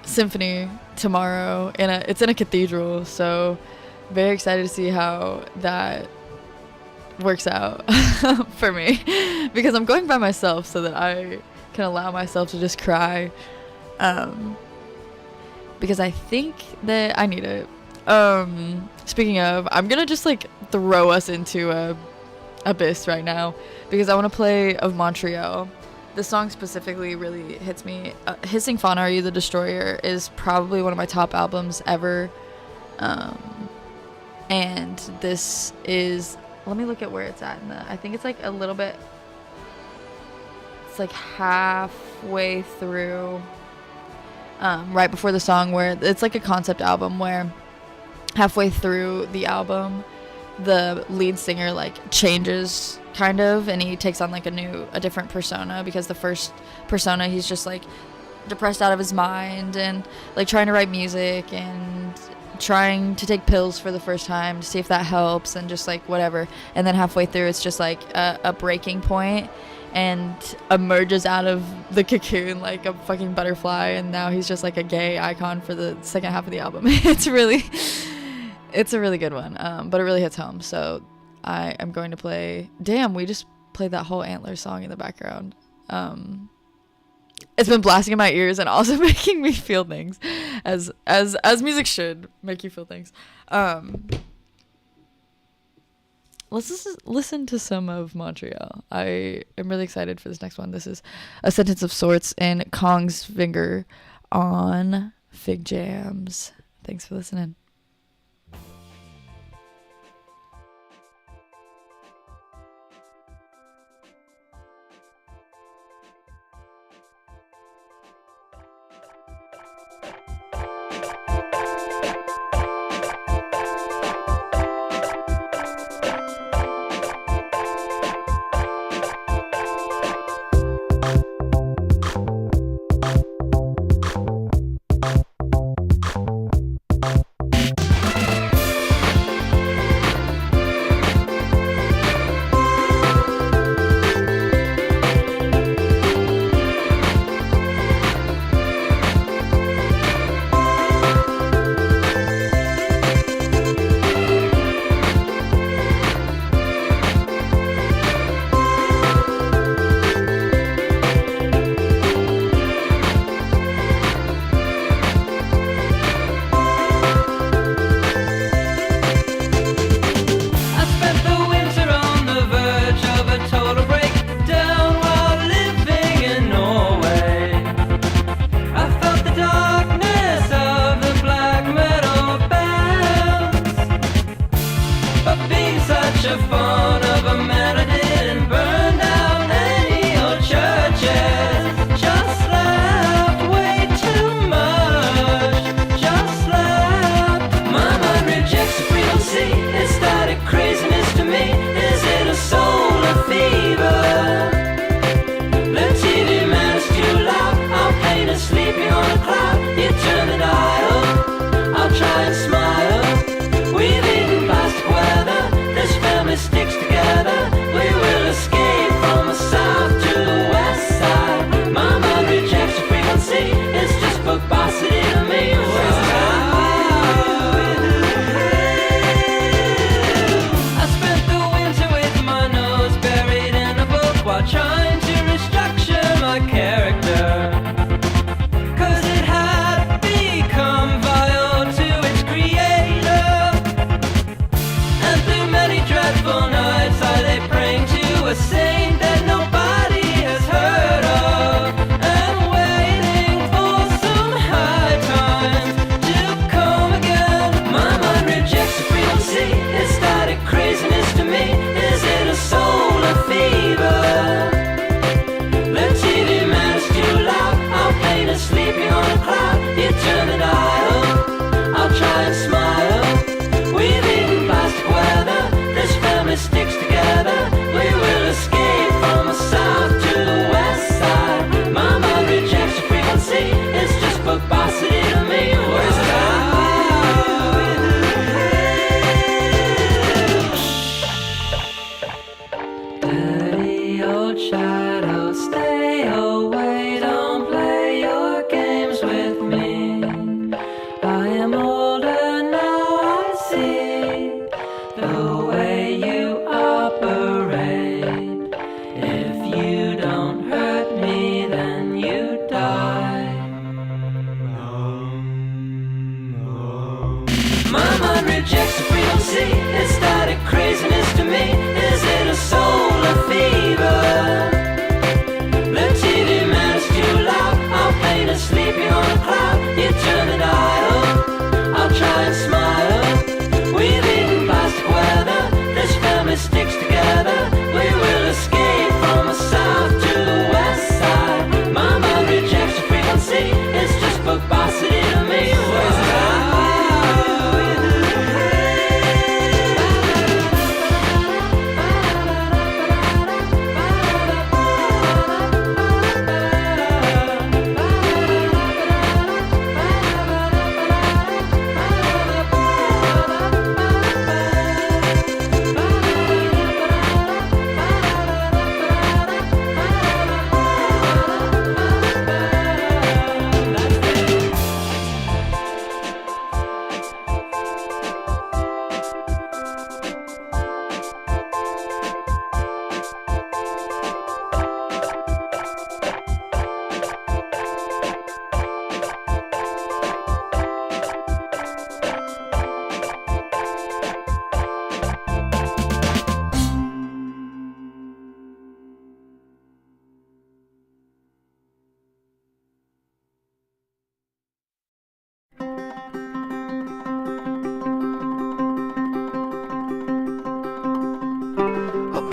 symphony tomorrow it's in a cathedral, so very excited to see how that works out for me, because I'm going by myself so that I can allow myself to just cry, because I think that I need it. Speaking of, I'm gonna just like throw us into a abyss right now, because I want to play Of Montreal. This song specifically really hits me. Hissing Fauna, Are You the Destroyer is probably one of my top albums ever, and this is, let me look at where it's at in the, I think it's like a little bit, it's like halfway through, right before the song, where it's like a concept album where halfway through the album the lead singer like changes kind of, and he takes on like a different persona, because the first persona, he's just like depressed out of his mind and like trying to write music and trying to take pills for the first time to see if that helps, and just like whatever. And then halfway through it's just like a breaking point, and emerges out of the cocoon like a fucking butterfly, and now he's just like a gay icon for the second half of the album. It's a really good one, but it really hits home. So I am going to play, damn, we just played that whole Antler song in the background. It's been blasting in my ears and also making me feel things, as music should make you feel things. Let's just listen to some of Montreal. I am really excited for this next one. This is A Sentence of Sorts in Kong's Finger on Figjams. Thanks for listening.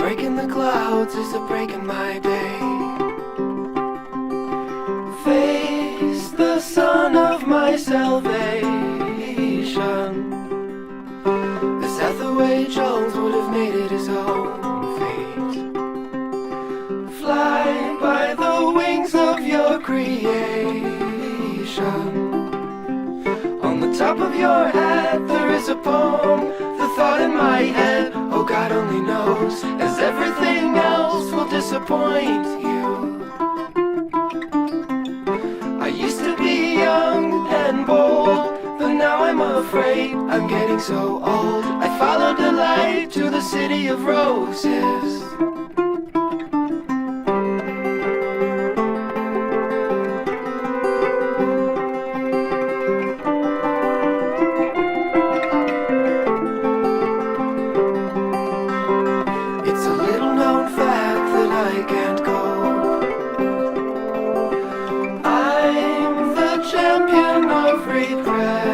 break in the clouds is a break in my day. Face the sun of my salvation. Is that the way Jones would have made it his own fate? Fly by the wings of your creation. On the top of your head there is a poem. The thought in my head, oh God only knows, as everything else will disappoint you. I used to be young and bold, but now I'm afraid I'm getting so old. I followed the light to the city of roses. It's a little known fact that I can't go. I'm the champion of repression.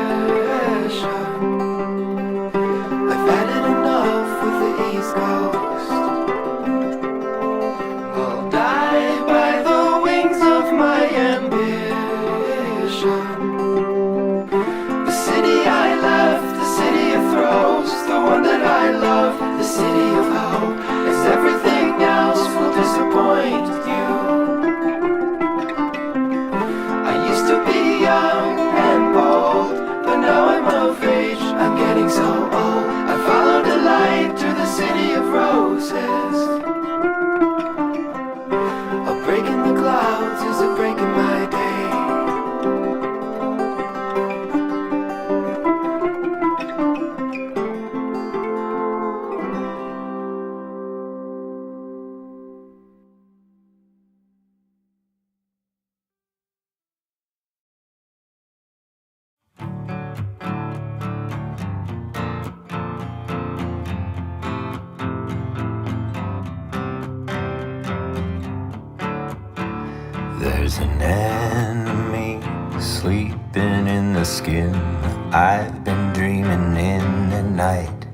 I've had it enough with the East Coast. I'll die by the wings of my ambition. The city I left, the city of throws, the one that I love, the city of hope, as everything else will disappoint you. I used to be young and bold, but now I'm of age, I'm getting so old. I followed the light to the city of roses. A break in the clouds is a break in my day. There's an enemy sleeping in the skin I've been dreaming in the night.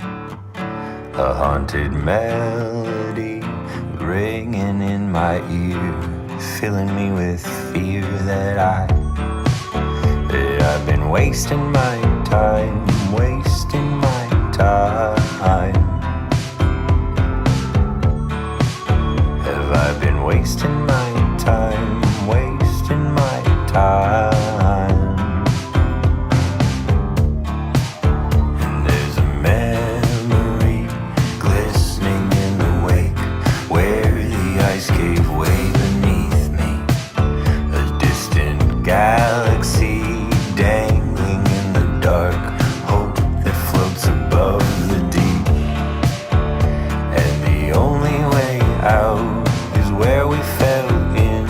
A haunted melody ringing in my ear, filling me with fear that I've been wasting my time, wasting my time. Have I been wasting my time, wasting my time? And there's a memory glistening in the wake where the ice gave way beneath me. A distant galaxy dangling in the dark, hope that floats above the deep. And the only way out is where we fell in,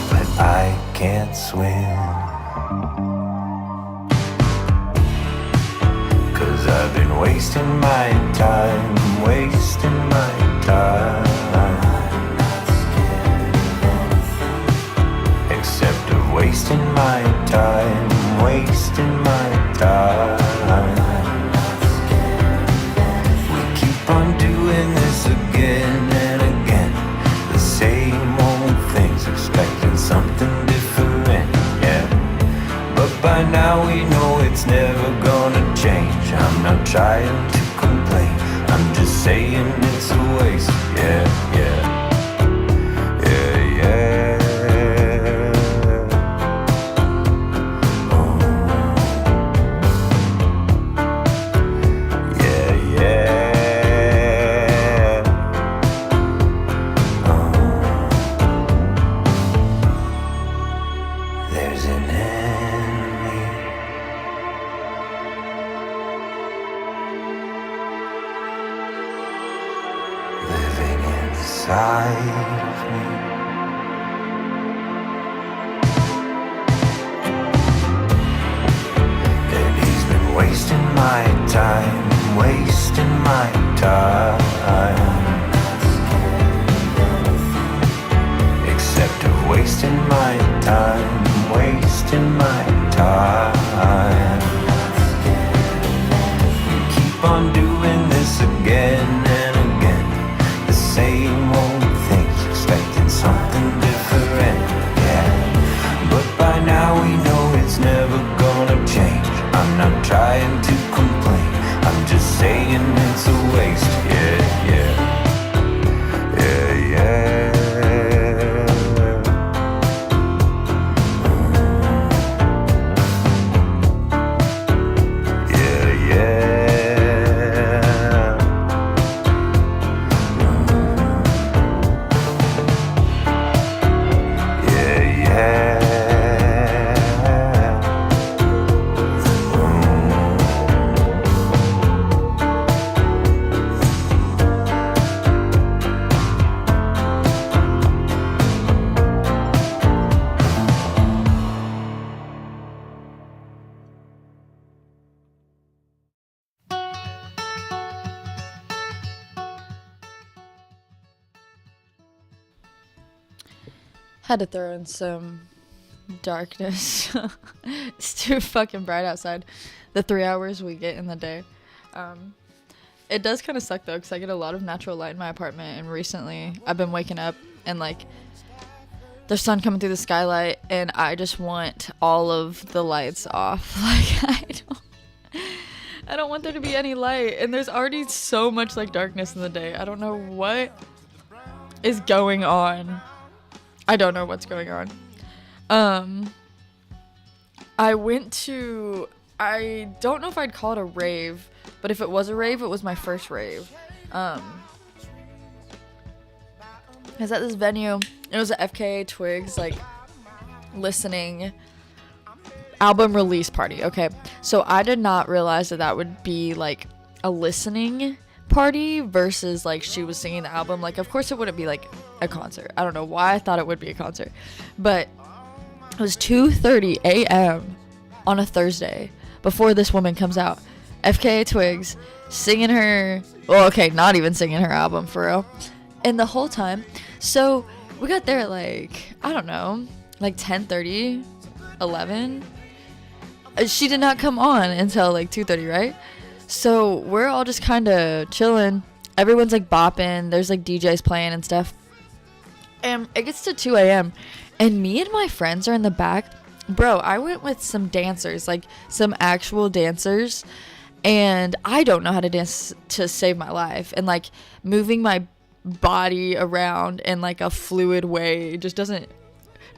but I can't swim. 'Cause I've been wasting my time, wasting my time. Except of wasting my time, wasting my time. We keep on doing this again and again, the same old things, expecting something different, yeah. But by now we know it's never gonna change. I'm not trying to complain, I'm just saying it's a waste, yeah, yeah. Yeah, yeah. Oh. Yeah, yeah. Oh. There's an enemy living inside of me. And he's been wasting my time, wasting my time. Except of wasting my time, wasting my time. We keep on doing this again and again, the same Had to throw in some darkness. It's too fucking bright outside. The 3 hours we get in the day. It does kind of suck though, because I get a lot of natural light in my apartment, and recently I've been waking up and like the sun coming through the skylight, and I just want all of the lights off. Like I don't want there to be any light, and there's already so much like darkness in the day. I don't know what is going on. I don't know what's going on. I don't know if I'd call it a rave, but if it was a rave, it was my first rave. I was at this venue. It was a FKA Twigs like listening album release party. Okay, so I did not realize that would be like a listening party versus like she was singing the album. Like, of course it wouldn't be like a concert. I don't know why I thought it would be a concert, but it was 2:30 a.m. on a Thursday before this woman comes out. FKA Twigs singing her, well, okay, not even singing her album for real. And the whole time, so we got there at like, I don't know, like 10:30, 11. She did not come on until like 2:30, right? So we're all just kind of chilling. Everyone's like bopping. There's like DJs playing and stuff. And it gets to 2 a.m. and me and my friends are in the back. Bro, I went with some dancers, like some actual dancers. And I don't know how to dance to save my life. And like moving my body around in like a fluid way just doesn't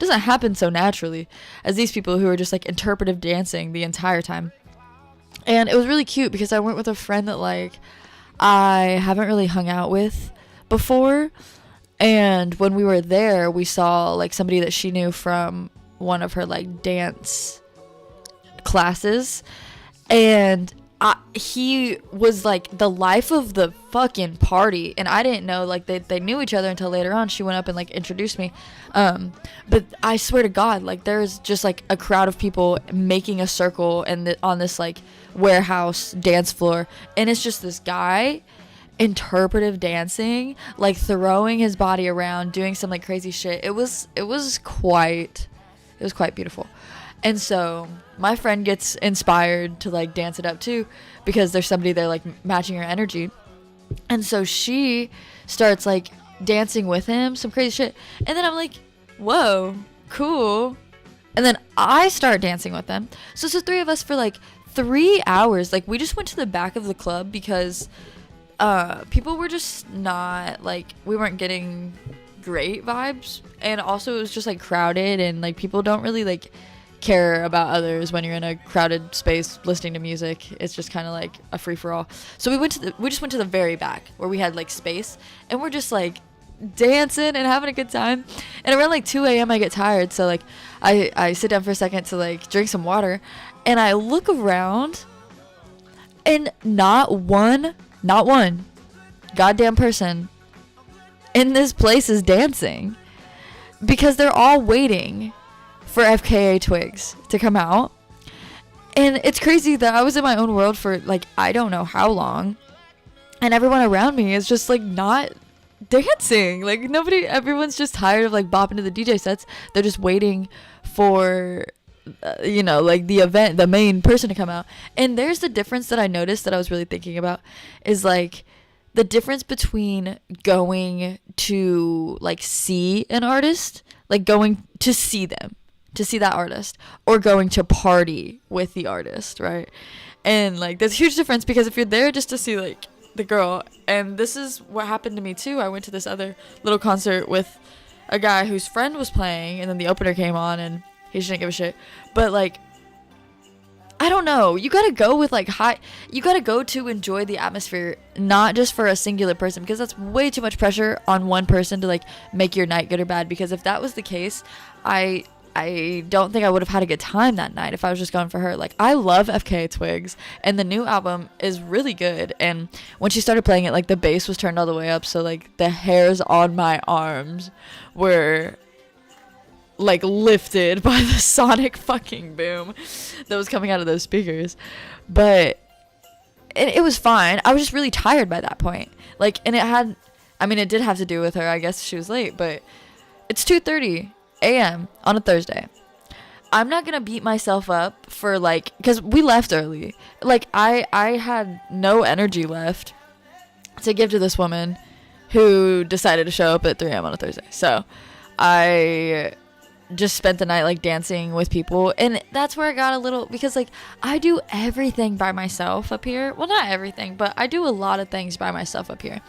happen so naturally as these people who are just like interpretive dancing the entire time. And it was really cute because I went with a friend that like I haven't really hung out with before. And when we were there, we saw like somebody that she knew from one of her like dance classes. And he was like the life of the fucking party, and I didn't know like they knew each other until later on. She went up and like introduced me, but I swear to God, like there's just like a crowd of people making a circle and on this like warehouse dance floor, and it's just this guy interpretive dancing, like throwing his body around, doing some like crazy shit. It was quite beautiful. And so my friend gets inspired to like dance it up too, because there's somebody there like matching her energy. And so she starts like dancing with him, some crazy shit. And then I'm like, whoa, cool. And then I start dancing with them. So it's the three of us for like 3 hours. Like we just went to the back of the club because people were just not like, we weren't getting great vibes. And also it was just like crowded, and like people don't really like care about others when you're in a crowded space listening to music. It's just kind of like a free-for-all. So we just went to the very back where we had like space, and we're just like dancing and having a good time. And around like 2 a.m. I get tired, so like I sit down for a second to like drink some water, and I look around, and not one goddamn person in this place is dancing, because they're all waiting for FKA Twigs to come out. And it's crazy that I was in my own world for like I don't know how long, and everyone around me is just like not dancing. Like everyone's just tired of like bopping to the DJ sets. They're just waiting for like the event, the main person to come out. And there's the difference that I noticed that I was really thinking about is like the difference between going to like see an artist, like going to see them, to see that artist, or going to party with the artist, right? And like there's a huge difference, because if you're there just to see like the girl, and this is what happened to me too. I went to this other little concert with a guy whose friend was playing, and then the opener came on and he just didn't give a shit. But like I don't know, you gotta go with like you gotta go to enjoy the atmosphere, not just for a singular person, because that's way too much pressure on one person to like make your night good or bad. Because if that was the case, I don't think I would have had a good time that night if I was just going for her. Like I love FKA Twigs, and the new album is really good. And when she started playing it, like the bass was turned all the way up, so like the hairs on my arms were like lifted by the sonic fucking boom that was coming out of those speakers. But it was fine. I was just really tired by that point. Like, and it did have to do with her. I guess she was late, but it's 2:30. a.m. on a Thursday. I'm not gonna beat myself up for like, because we left early. Like I had no energy left to give to this woman who decided to show up at 3 a.m. on a Thursday. So I just spent the night like dancing with people, and that's where I got a little, because like I do everything by myself up here. Well, not everything, but I do a lot of things by myself up here.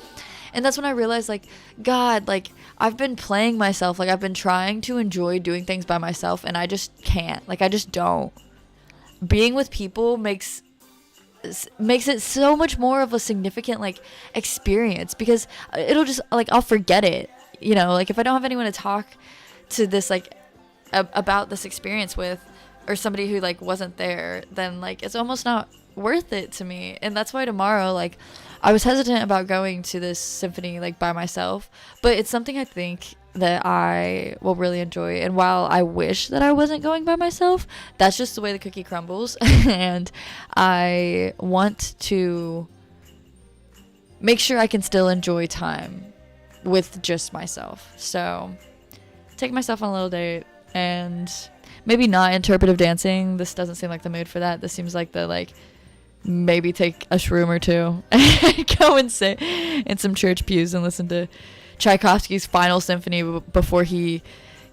And that's when I realized, like, God, like, I've been playing myself. Like, I've been trying to enjoy doing things by myself, and I just can't. Like, I just don't. Being with people makes it so much more of a significant, like, experience, because it'll just, like, I'll forget it. You know, like, if I don't have anyone to talk to this, like, about this experience with, or somebody who, like, wasn't there, then, like, it's almost not worth it to me. And that's why tomorrow, like, I was hesitant about going to this symphony like by myself, but it's something I think that I will really enjoy. And while I wish that I wasn't going by myself, that's just the way the cookie crumbles. And I want to make sure I can still enjoy time with just myself. So take myself on a little date, and maybe not interpretive dancing. This doesn't seem like the mood for that. This seems like the, like, maybe take a shroom or two and go and sit in some church pews and listen to Tchaikovsky's Final Symphony before he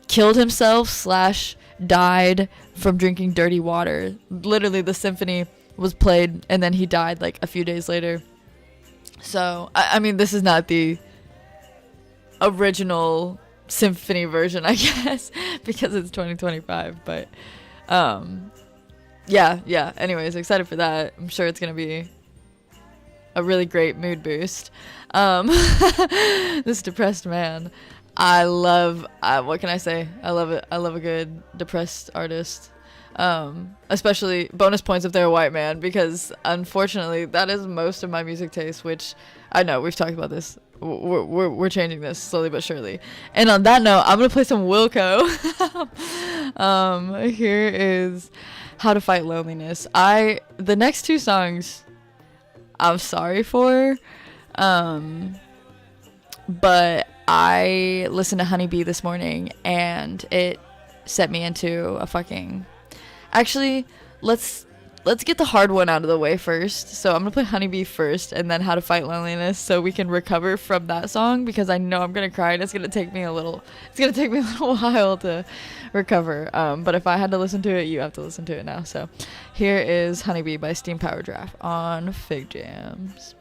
killed himself / died from drinking dirty water. Literally, the symphony was played and then he died like a few days later. So, I mean, this is not the original symphony version, I guess, because it's 2025, but yeah, anyways, excited for that. I'm sure it's gonna be a really great mood boost. This depressed man, I love, what can I say, I love it. I love a good depressed artist, especially bonus points if they're a white man, because unfortunately that is most of my music taste, which I know we've talked about this. We're changing this slowly but surely. And on that note, I'm gonna play some Wilco. Here is How to Fight Loneliness. The next two songs I'm sorry for, but I listened to Honeybee this morning and it set me into a fucking, actually, let's get the hard one out of the way first. So I'm gonna play Honeybee first and then How to Fight Loneliness, so we can recover from that song, because I know I'm gonna cry and it's gonna take me a little while to recover. But if I had to listen to it, you have to listen to it now. So here is Honeybee by Steam Power Draft on Figjams.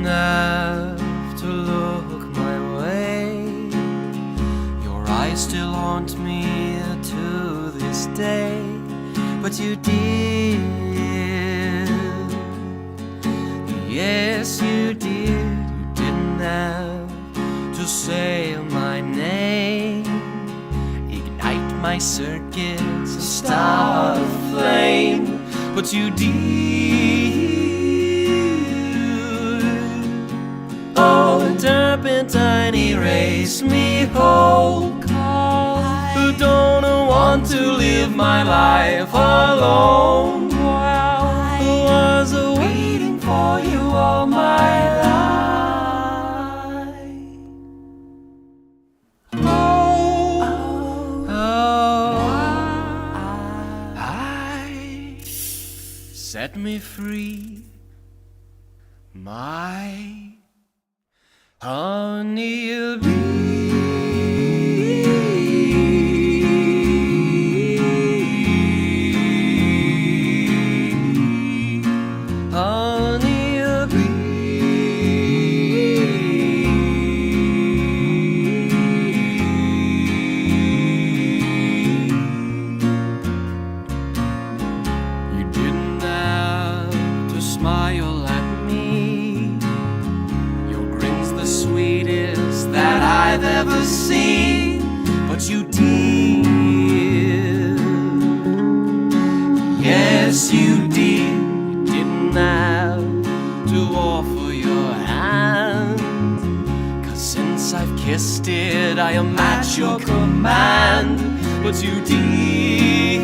Have to look my way. Your eyes still haunt me to this day, but you did. Yes, you did. You didn't have to say my name, ignite my circuits, start a flame, but you did. Oh, the turpentine erased me whole. Who don't want to live my life alone? Who was waiting for you all my life? Set me free, my honeybee. Seen, but you did. Yes, you did. You didn't have tested, I am at your command. But you dear,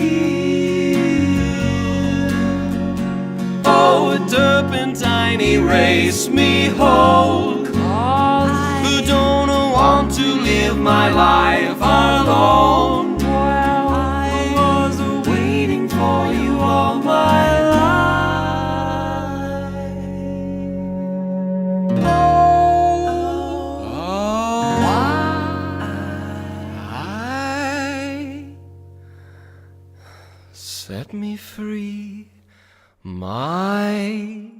oh, a turpentine erase me whole. Who don't want to live my life alone. I was waiting for you all my life. Set me free, my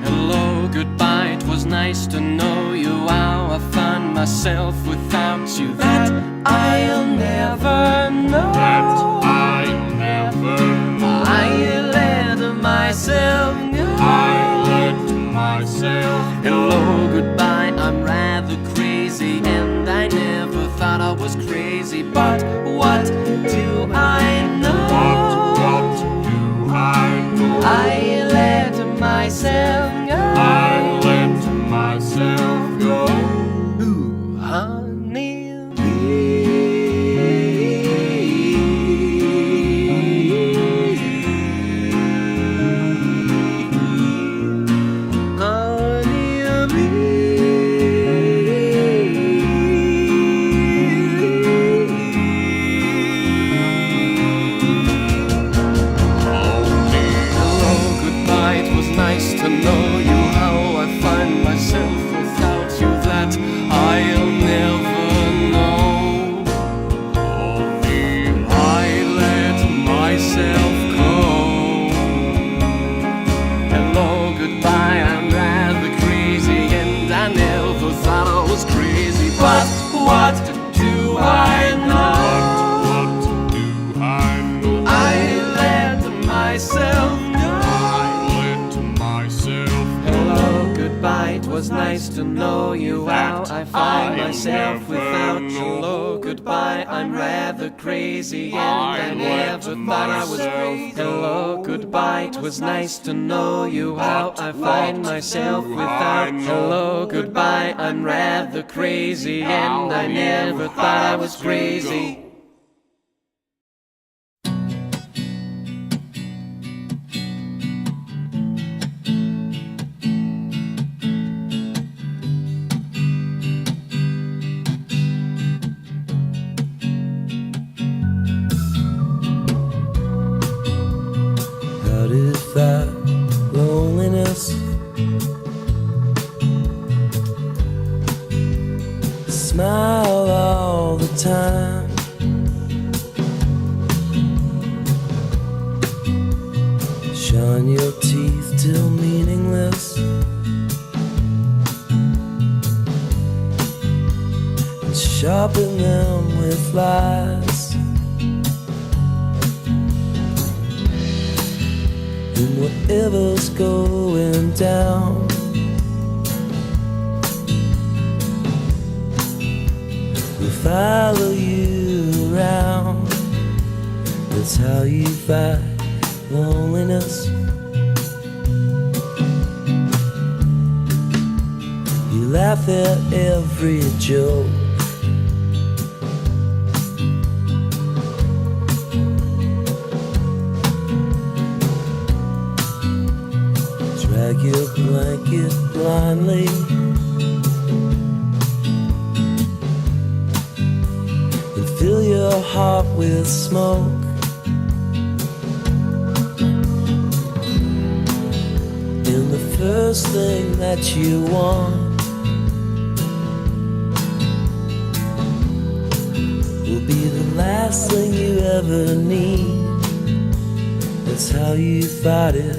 Hello, goodbye, it was nice to know you. How I find myself without you. That I'll never know. I'll never know. I let myself go. I let myself Hello, goodbye, I'm rather crazy, and I never thought I was crazy. But what do I know? What do I know? I let myself go. I let myself go. Ooh, honey. Nice to know you, how I find myself without you, that I'll never know. I let myself go. Hello, goodbye, I'm rather crazy, and I never thought I was crazy. But what do I know? What do I know? I let myself go. Hello, goodbye, it was nice to know you. How I find myself without you. Hello, goodbye, I'm rather crazy, and I never thought I was crazy. Hello, goodbye, it was nice to know you. How I find myself without you. Hello, goodbye, I'm rather crazy, and I never thought I was crazy. How did that loneliness smile all the time? Shine your teeth till meaningless, and sharpen them with lies. And whatever's going down, we'll follow you around. That's how you fight loneliness. You laugh at every joke, drag your blanket blindly, and fill your heart with smoke. And the first thing that you want will be the last thing you ever need. That's how you fight it.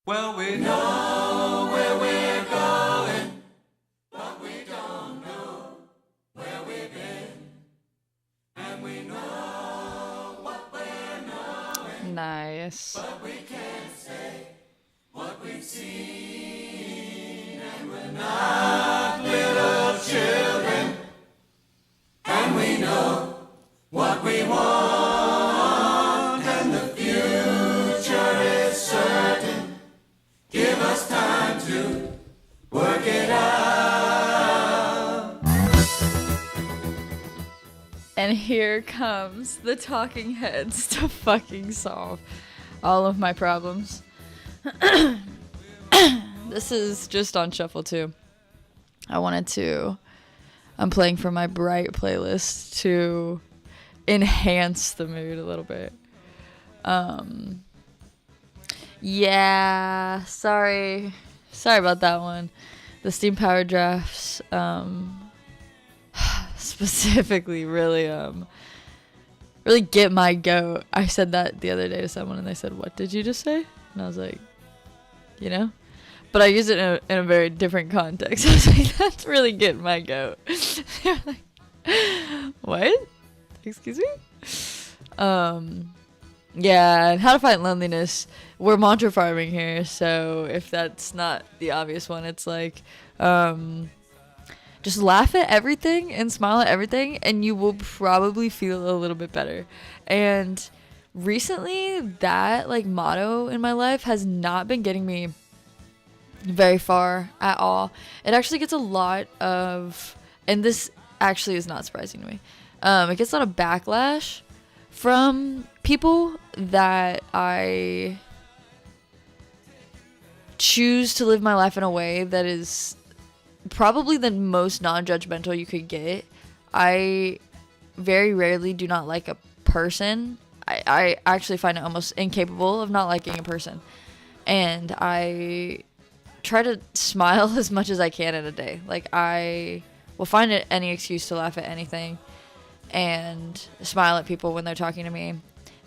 Well, we know where we're going, but we don't know where we've been. And we know what we're knowing, Nice. but we can't say what we've seen. And we're not little children, and we know what we want, and the future is certain. Give us time to work it out. And here comes the Talking Heads to fucking solve all of my problems. This is just on shuffle too. I'm playing from my Bright playlist to enhance the mood a little bit. Yeah, sorry about that one. The steam powered drafts specifically really get my goat. I said that the other day to someone and they said, "What did you just say?" And I was like, but I used it in a very different context. I was like, "That's really getting my goat." They're like, "What? Excuse me?" Yeah, and how to fight loneliness. We're mantra farming here, so if that's not the obvious one, it's like, just laugh at everything and smile at everything, and you will probably feel a little bit better. And recently, that like motto in my life has not been getting me very far at all. It actually gets a lot of, and this actually is not surprising to me, it gets a lot of backlash from people that I choose to live my life in a way that is probably the most non-judgmental you could get. I very rarely do not like a person. I actually find it almost incapable of not liking a person. And I try to smile as much as I can in a day. Like, I will find any excuse to laugh at anything and smile at people when they're talking to me.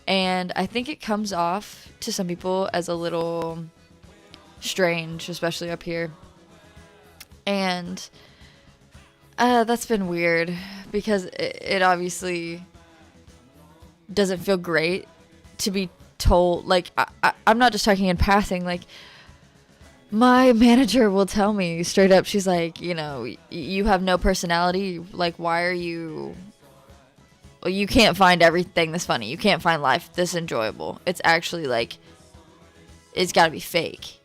And I think it comes off to some people as a little strange, especially up here. And that's been weird because it obviously doesn't feel great to be told, like, I'm not just talking in passing, like, my manager will tell me straight up, she's like, you have no personality, like, why are you, well, you can't find everything this funny, you can't find life this enjoyable, it's actually, like, it's gotta be fake,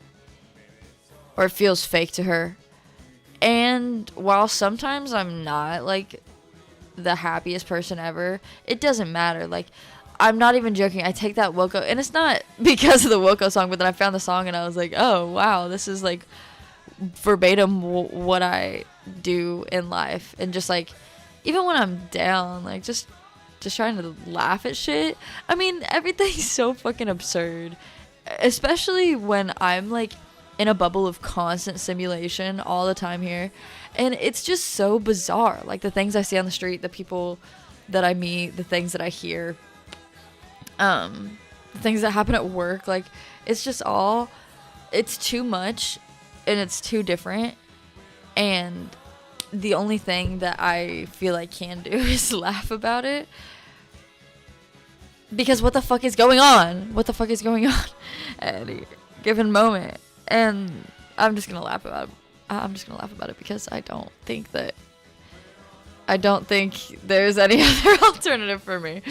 or it feels fake to her. And while sometimes I'm not, like, the happiest person ever, it doesn't matter. Like, I'm not even joking. I take that Wilco, and it's not because of the Wilco song, but then I found the song and I was like, oh, wow, this is, like, verbatim what I do in life. And just, like, even when I'm down, like, just trying to laugh at shit. I mean, everything's so fucking absurd, especially when I'm, like, in a bubble of constant simulation all the time here, and it's just so bizarre. Like, the things I see on the street, the people that I meet, the things that I hear, the things that happen at work, like, it's just all, it's too much and it's too different, and the only thing that I feel I can do is laugh about it, because what the fuck is going on at any given moment. And I'm just gonna laugh about it because I don't think there's any other alternative for me.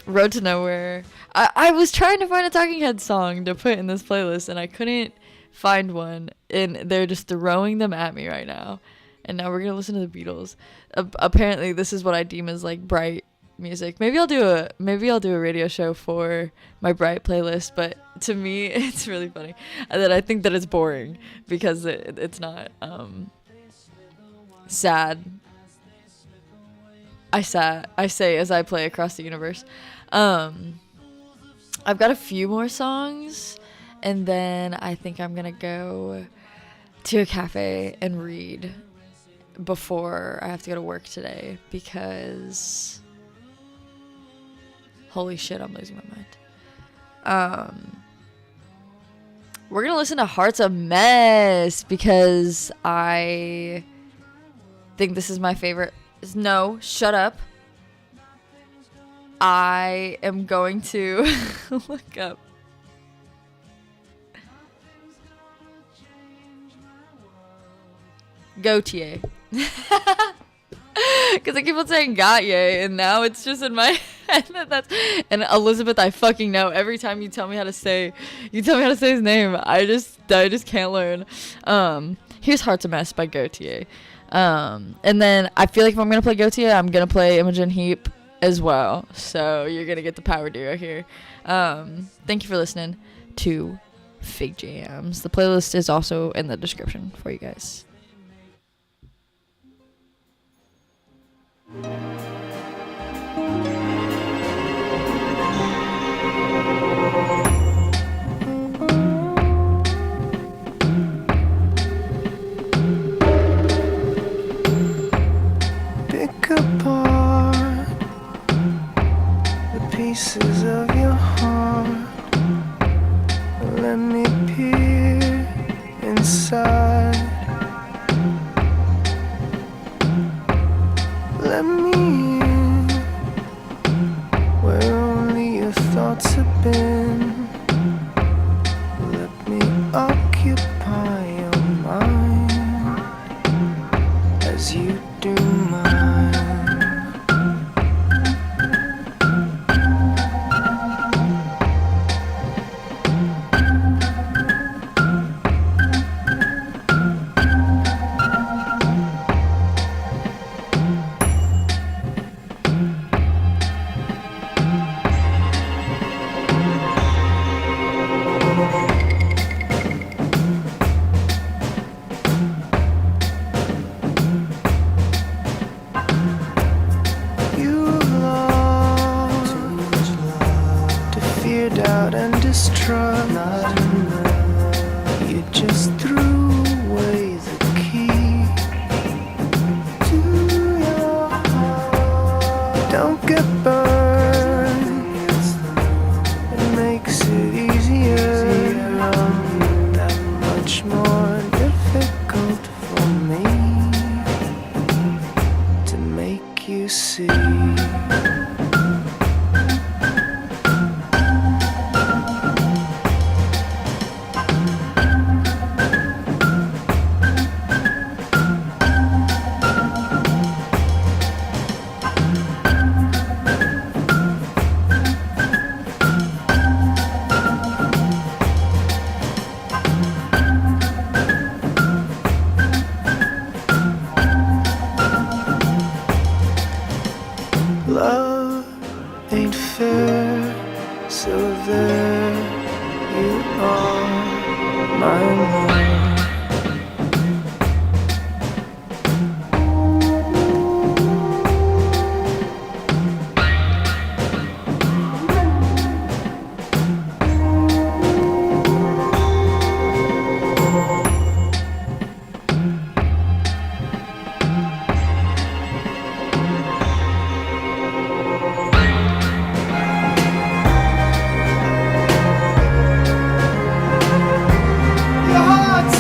Road to Nowhere. I was trying to find a Talking Heads song to put in this playlist and I couldn't find one, and they're just throwing them at me right now. And now we're gonna listen to the Beatles. Apparently this is what I deem as, like, bright music. Maybe I'll do a radio show for my Bright playlist, but to me it's really funny that I think that it's boring because it's not sad. I say as I play Across the Universe. I've got a few more songs, and then I think I'm gonna go to a cafe and read before I have to go to work today, because holy shit, I'm losing my mind. we're gonna listen to Heart's a Mess because I think this is my favorite. No, shut up. I am going to look up. Gautier. Because I keep on saying Gautier, and now it's just in my head that that's. And Elizabeth, I fucking know. Every time you tell me how to say his name, I just can't learn. Here's Heart's a Mess by Gautier. And then I feel like if I'm gonna play Gautier, I'm gonna play Imogen Heap as well. So you're gonna get the power duo here. Thank you for listening to Figjams. The playlist is also in the description for you guys. Pick apart the pieces of your heart. Let me peer inside. Let me in where only your thoughts have been. Let me occupy your mind as you do mine. Distrust. You just threw away the key to your heart. Don't get burned. It makes it easier. That much more difficult for me to make you see. Love ain't fair, so there you are, my love. Your heart's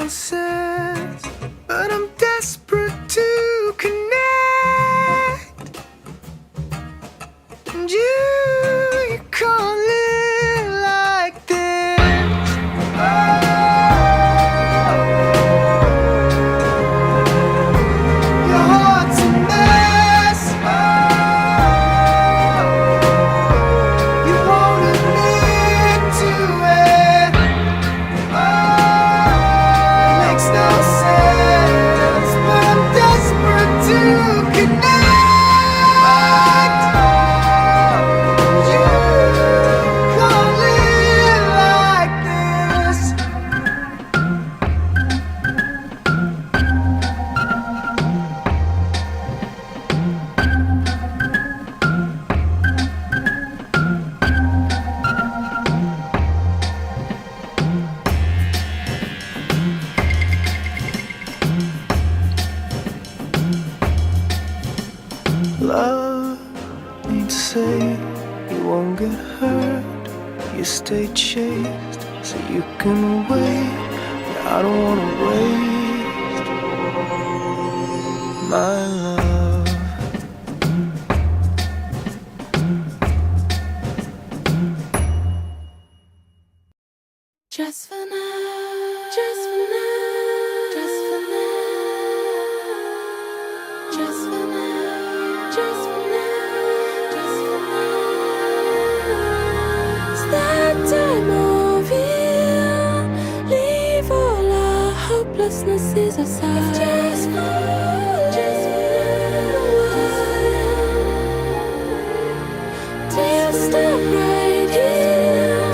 no sense, but I'm desperate to connect. And you call it like this. Your heart's a mess. You won't admit to it. Makes no sense, but I'm desperate to connect. You call it like this. Love ain't safe, you won't get hurt. You stay chased so you can wait. But I don't wanna waste my love. Just for now, just for now, just for now, just for now, just for now, just for now. It's that time of year. Leave all our hopelessnesses aside. Just for now, till you stop right here.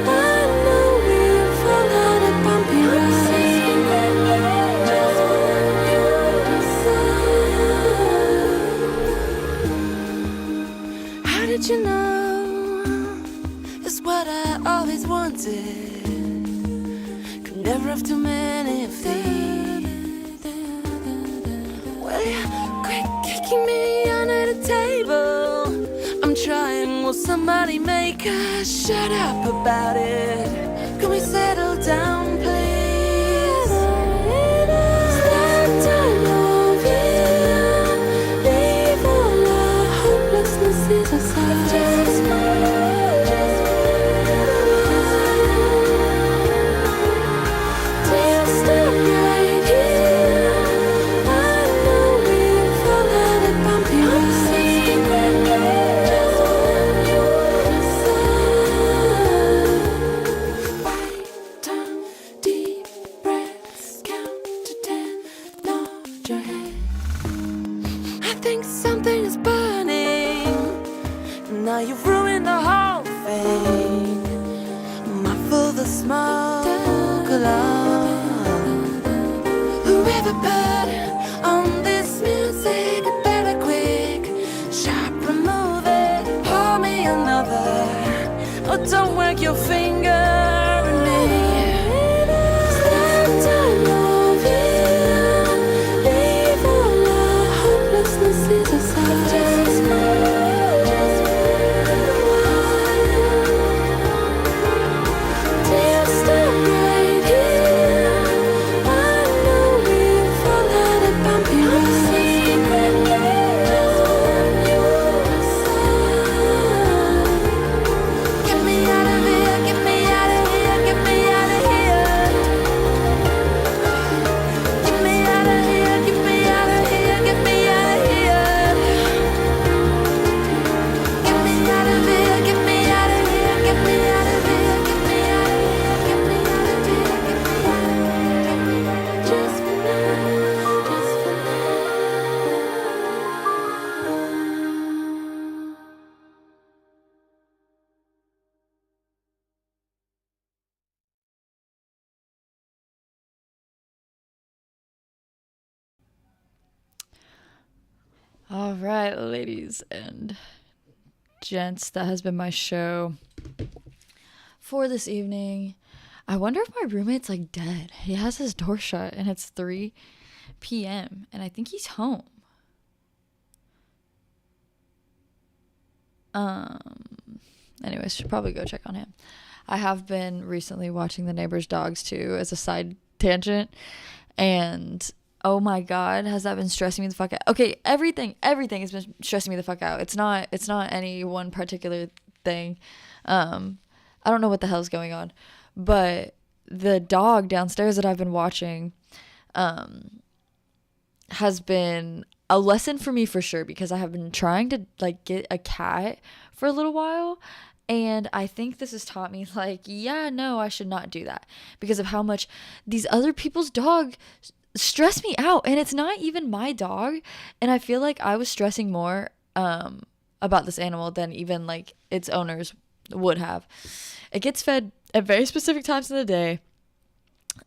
I know we'll fall out of bumpy roads. How did you know? It's what I always wanted. Could never have too many of these. Well, you quit kicking me under the table. I'm trying, will somebody make us shut up about it? Can we settle down, please? It's that time of year. Leave all our hopelessnesses aside. Just till you stop right here. I know we'll fall out of bumpy roads. Deep breaths, count to 10, nod your head. I think something is burning. Now you've ruined the whole thing. Muffle the smoke alarm. Whoever put on this music, better quick, sharp remove it. Pour me another. Oh, don't work your finger at me. It's that time of year. Leave all our hopelessnesses aside. Till you stop right here. I know we'll fall out of bumpy roads. Get me out of here, get me out of here, get me out of here. Get me out of here, get me out of here, get me out of here. Get me out of here, get me out of here, get me out of here, get me out of here, get me out of here, get me out of here. Just for now, just for now. All right, ladies and gents, that has been my show for this evening. I wonder if my roommate's like dead. He has his door shut and it's 3 p.m. and I think he's home. Anyways, should probably go check on him. I have been recently watching The Neighbor's Dogs too as a side tangent. And oh my God, has that been stressing me the fuck out? Okay, everything has been stressing me the fuck out. It's not any one particular thing. I don't know what the hell's going on, but the dog downstairs that I've been watching, has been a lesson for me for sure, because I have been trying to like get a cat for a little while. And I think this has taught me, like, yeah, no, I should not do that because of how much these other people's dog stress me out. And it's not even my dog. And I feel like I was stressing more about this animal than even like its owners would have. It gets fed at very specific times in the day.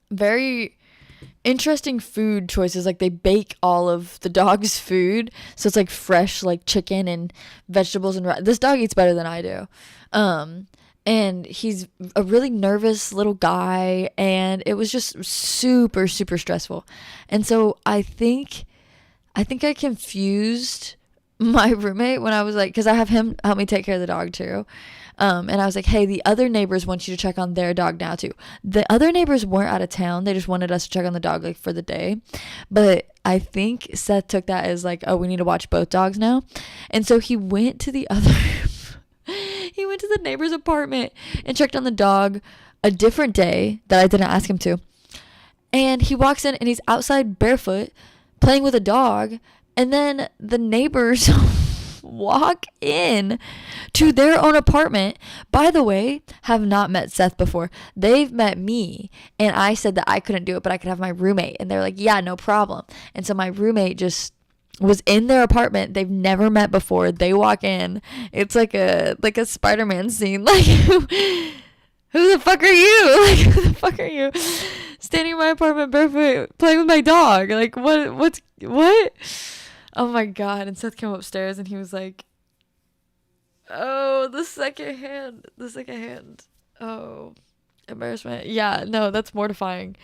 Very interesting food choices. Like, they bake all of the dog's food, so it's like fresh, like chicken and vegetables and this dog eats better than I do. And he's a really nervous little guy, and it was just super, super stressful. And so I think I confused my roommate when I was like, because I have him help me take care of the dog too. And I was like, hey, the other neighbors want you to check on their dog now too. The other neighbors weren't out of town. They just wanted us to check on the dog like for the day. But I think Seth took that as like, oh, we need to watch both dogs now. And so he went to the other, he went to the neighbor's apartment and checked on the dog a different day that I didn't ask him to. And he walks in and he's outside barefoot playing with a dog. And then the neighbors walk in to their own apartment. By the way, have not met Seth before. They've met me, and I said that I couldn't do it, but I could have my roommate. And they're like, yeah, no problem. And so my roommate just was in their apartment. They've never met before. They walk in. It's like a Spider-Man scene. Like, who the fuck are you? Like, who the fuck are you? Standing in my apartment barefoot, playing with my dog. Like, what? Oh my God. And Seth came upstairs and he was like, oh, the second hand. Oh, embarrassment. Yeah, no, that's mortifying.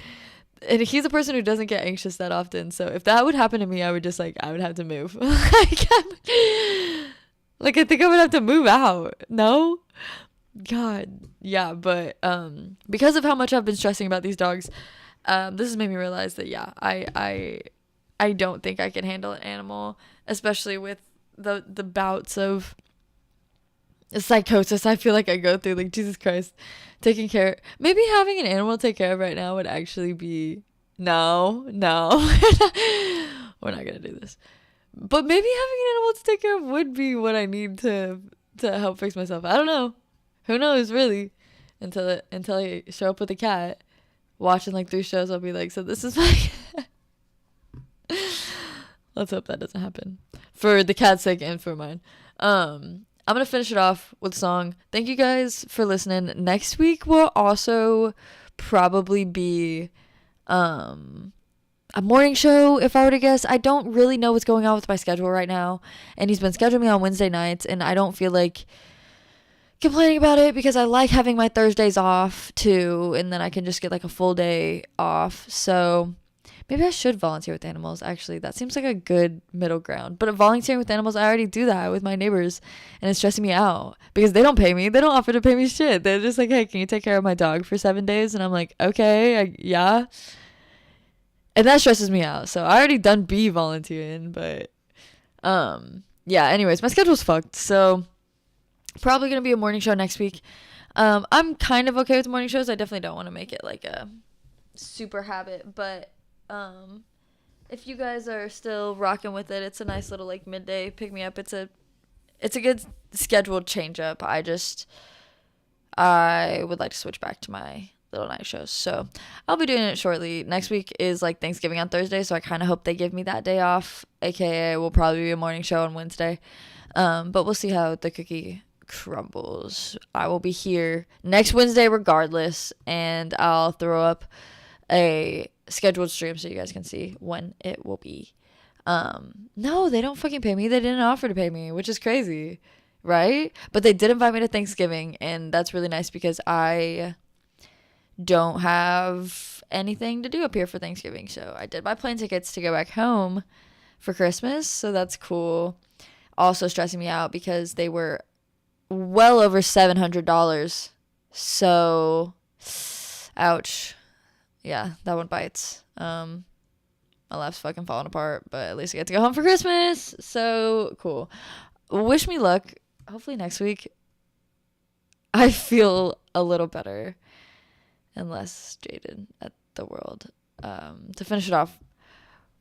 And he's a person who doesn't get anxious that often. So if that would happen to me, I would just like, I would have to move. Like, I think I would have to move out. No? God. Yeah. But, because of how much I've been stressing about these dogs, this has made me realize that, yeah, I don't think I can handle an animal, especially with the bouts of psychosis I feel like I go through. Like, Jesus Christ, maybe having an animal to take care of right now would actually be no we're not gonna do this, but maybe having an animal to take care of would be what I need to help fix myself. I don't know, who knows really, until I show up with a cat watching like 3 shows. I'll be like, so this is my let's hope that doesn't happen for the cat's sake and for mine. I'm going to finish it off with a song. Thank you guys for listening. Next week will also probably be a morning show, if I were to guess. I don't really know what's going on with my schedule right now. And he's been scheduling me on Wednesday nights, and I don't feel like complaining about it because I like having my Thursdays off too, and then I can just get like a full day off. So maybe I should volunteer with animals. Actually, that seems like a good middle ground. But volunteering with animals, I already do that with my neighbors, and it's stressing me out because they don't pay me. They don't offer to pay me shit. They're just like, hey, can you take care of my dog for 7 days? And I'm like, okay, yeah. And that stresses me out. So I already done bee volunteering, but yeah. Anyways, my schedule's fucked. So probably gonna be a morning show next week. I'm kind of okay with morning shows. I definitely don't want to make it like a super habit, but if you guys are still rocking with it, it's a nice little like midday pick me up. It's a good scheduled change up. I would like to switch back to my little night shows, so I'll be doing it shortly. Next week is like Thanksgiving on Thursday, so I kind of hope they give me that day off, aka will probably be a morning show on Wednesday. But we'll see how the cookie crumbles. I will be here next Wednesday regardless, and I'll throw up a scheduled stream so you guys can see when it will be. No, they don't fucking pay me. They didn't offer to pay me, which is crazy, right? But they did invite me to Thanksgiving, and that's really nice because I don't have anything to do up here for Thanksgiving. So I did buy plane tickets to go back home for Christmas, so that's cool. Also stressing me out because they were well over $700. So ouch. yeah, that one bites. My life's fucking falling apart, but at least I get to go home for Christmas. So cool. Wish me luck. Hopefully next week I feel a little better and less jaded at the world. To finish it off,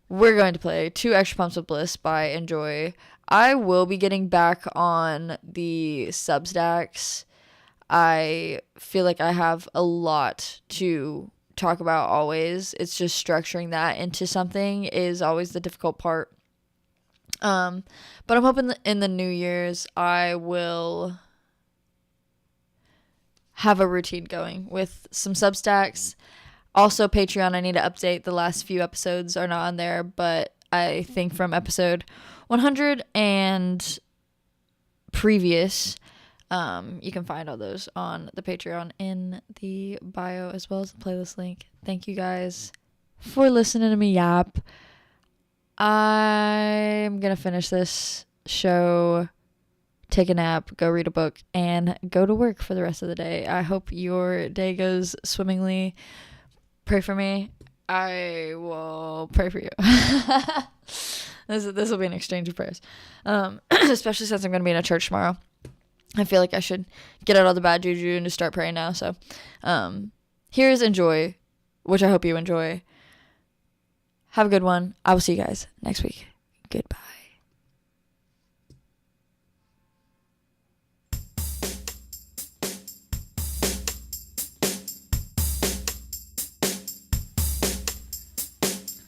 we're going to play 2 Extra Pumps with Bliss by Enjoy. I will be getting back on the Substacks. I feel like I have a lot to talk about always. It's just structuring that into something is always the difficult part. But I'm hoping in the New Year's I will have a routine going with some Substacks. Also, Patreon, I need to update. The last few episodes are not on there, but I think from episode 100 and previous, you can find all those on the Patreon in the bio as well as the playlist link. Thank you guys for listening to me yap. I'm going to finish this show, take a nap, go read a book, and go to work for the rest of the day. I hope your day goes swimmingly. Pray for me. I will pray for you. This will be an exchange of prayers. Especially since I'm going to be in a church tomorrow. I feel like I should get out all the bad juju and just start praying now. So here's Enjoy, which I hope you enjoy. Have a good one. I will see you guys next week. Goodbye.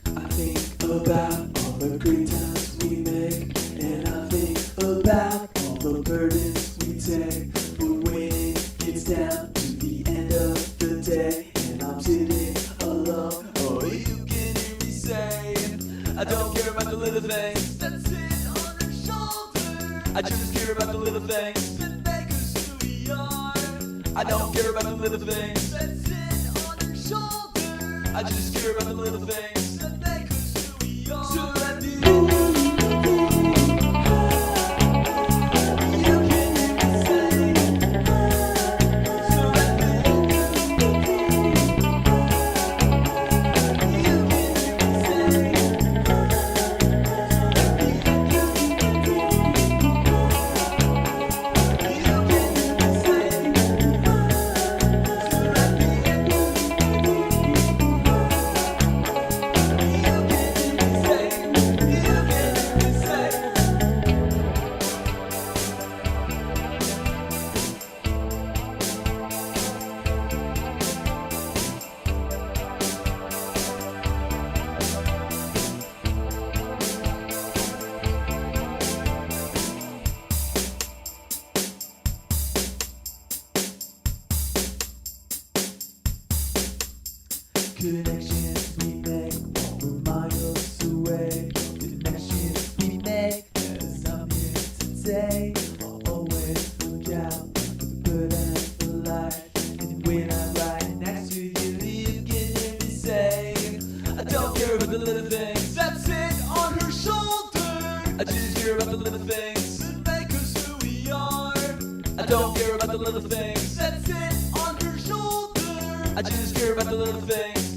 I think about all the great times we make, and I think about all the burdens we take. But when it gets down to the end of the day, and I'm sitting alone, oh, you can hear me say, I don't care about the little things that sit on her shoulder. I just care about the little things that make us who we are. I don't care about the little things that sit on her shoulder. I just care about the little things that make us who we are. So let me connections we make won't remind us away. Connections we make as I'm here today. I'll always look out for the good and the light. And when I'm right next to you, you can hear me say, I don't care about the little things that sit on her shoulder. I just care about the little things that make us who we are. I don't care about the little things that sit on her shoulder. I just care about the little things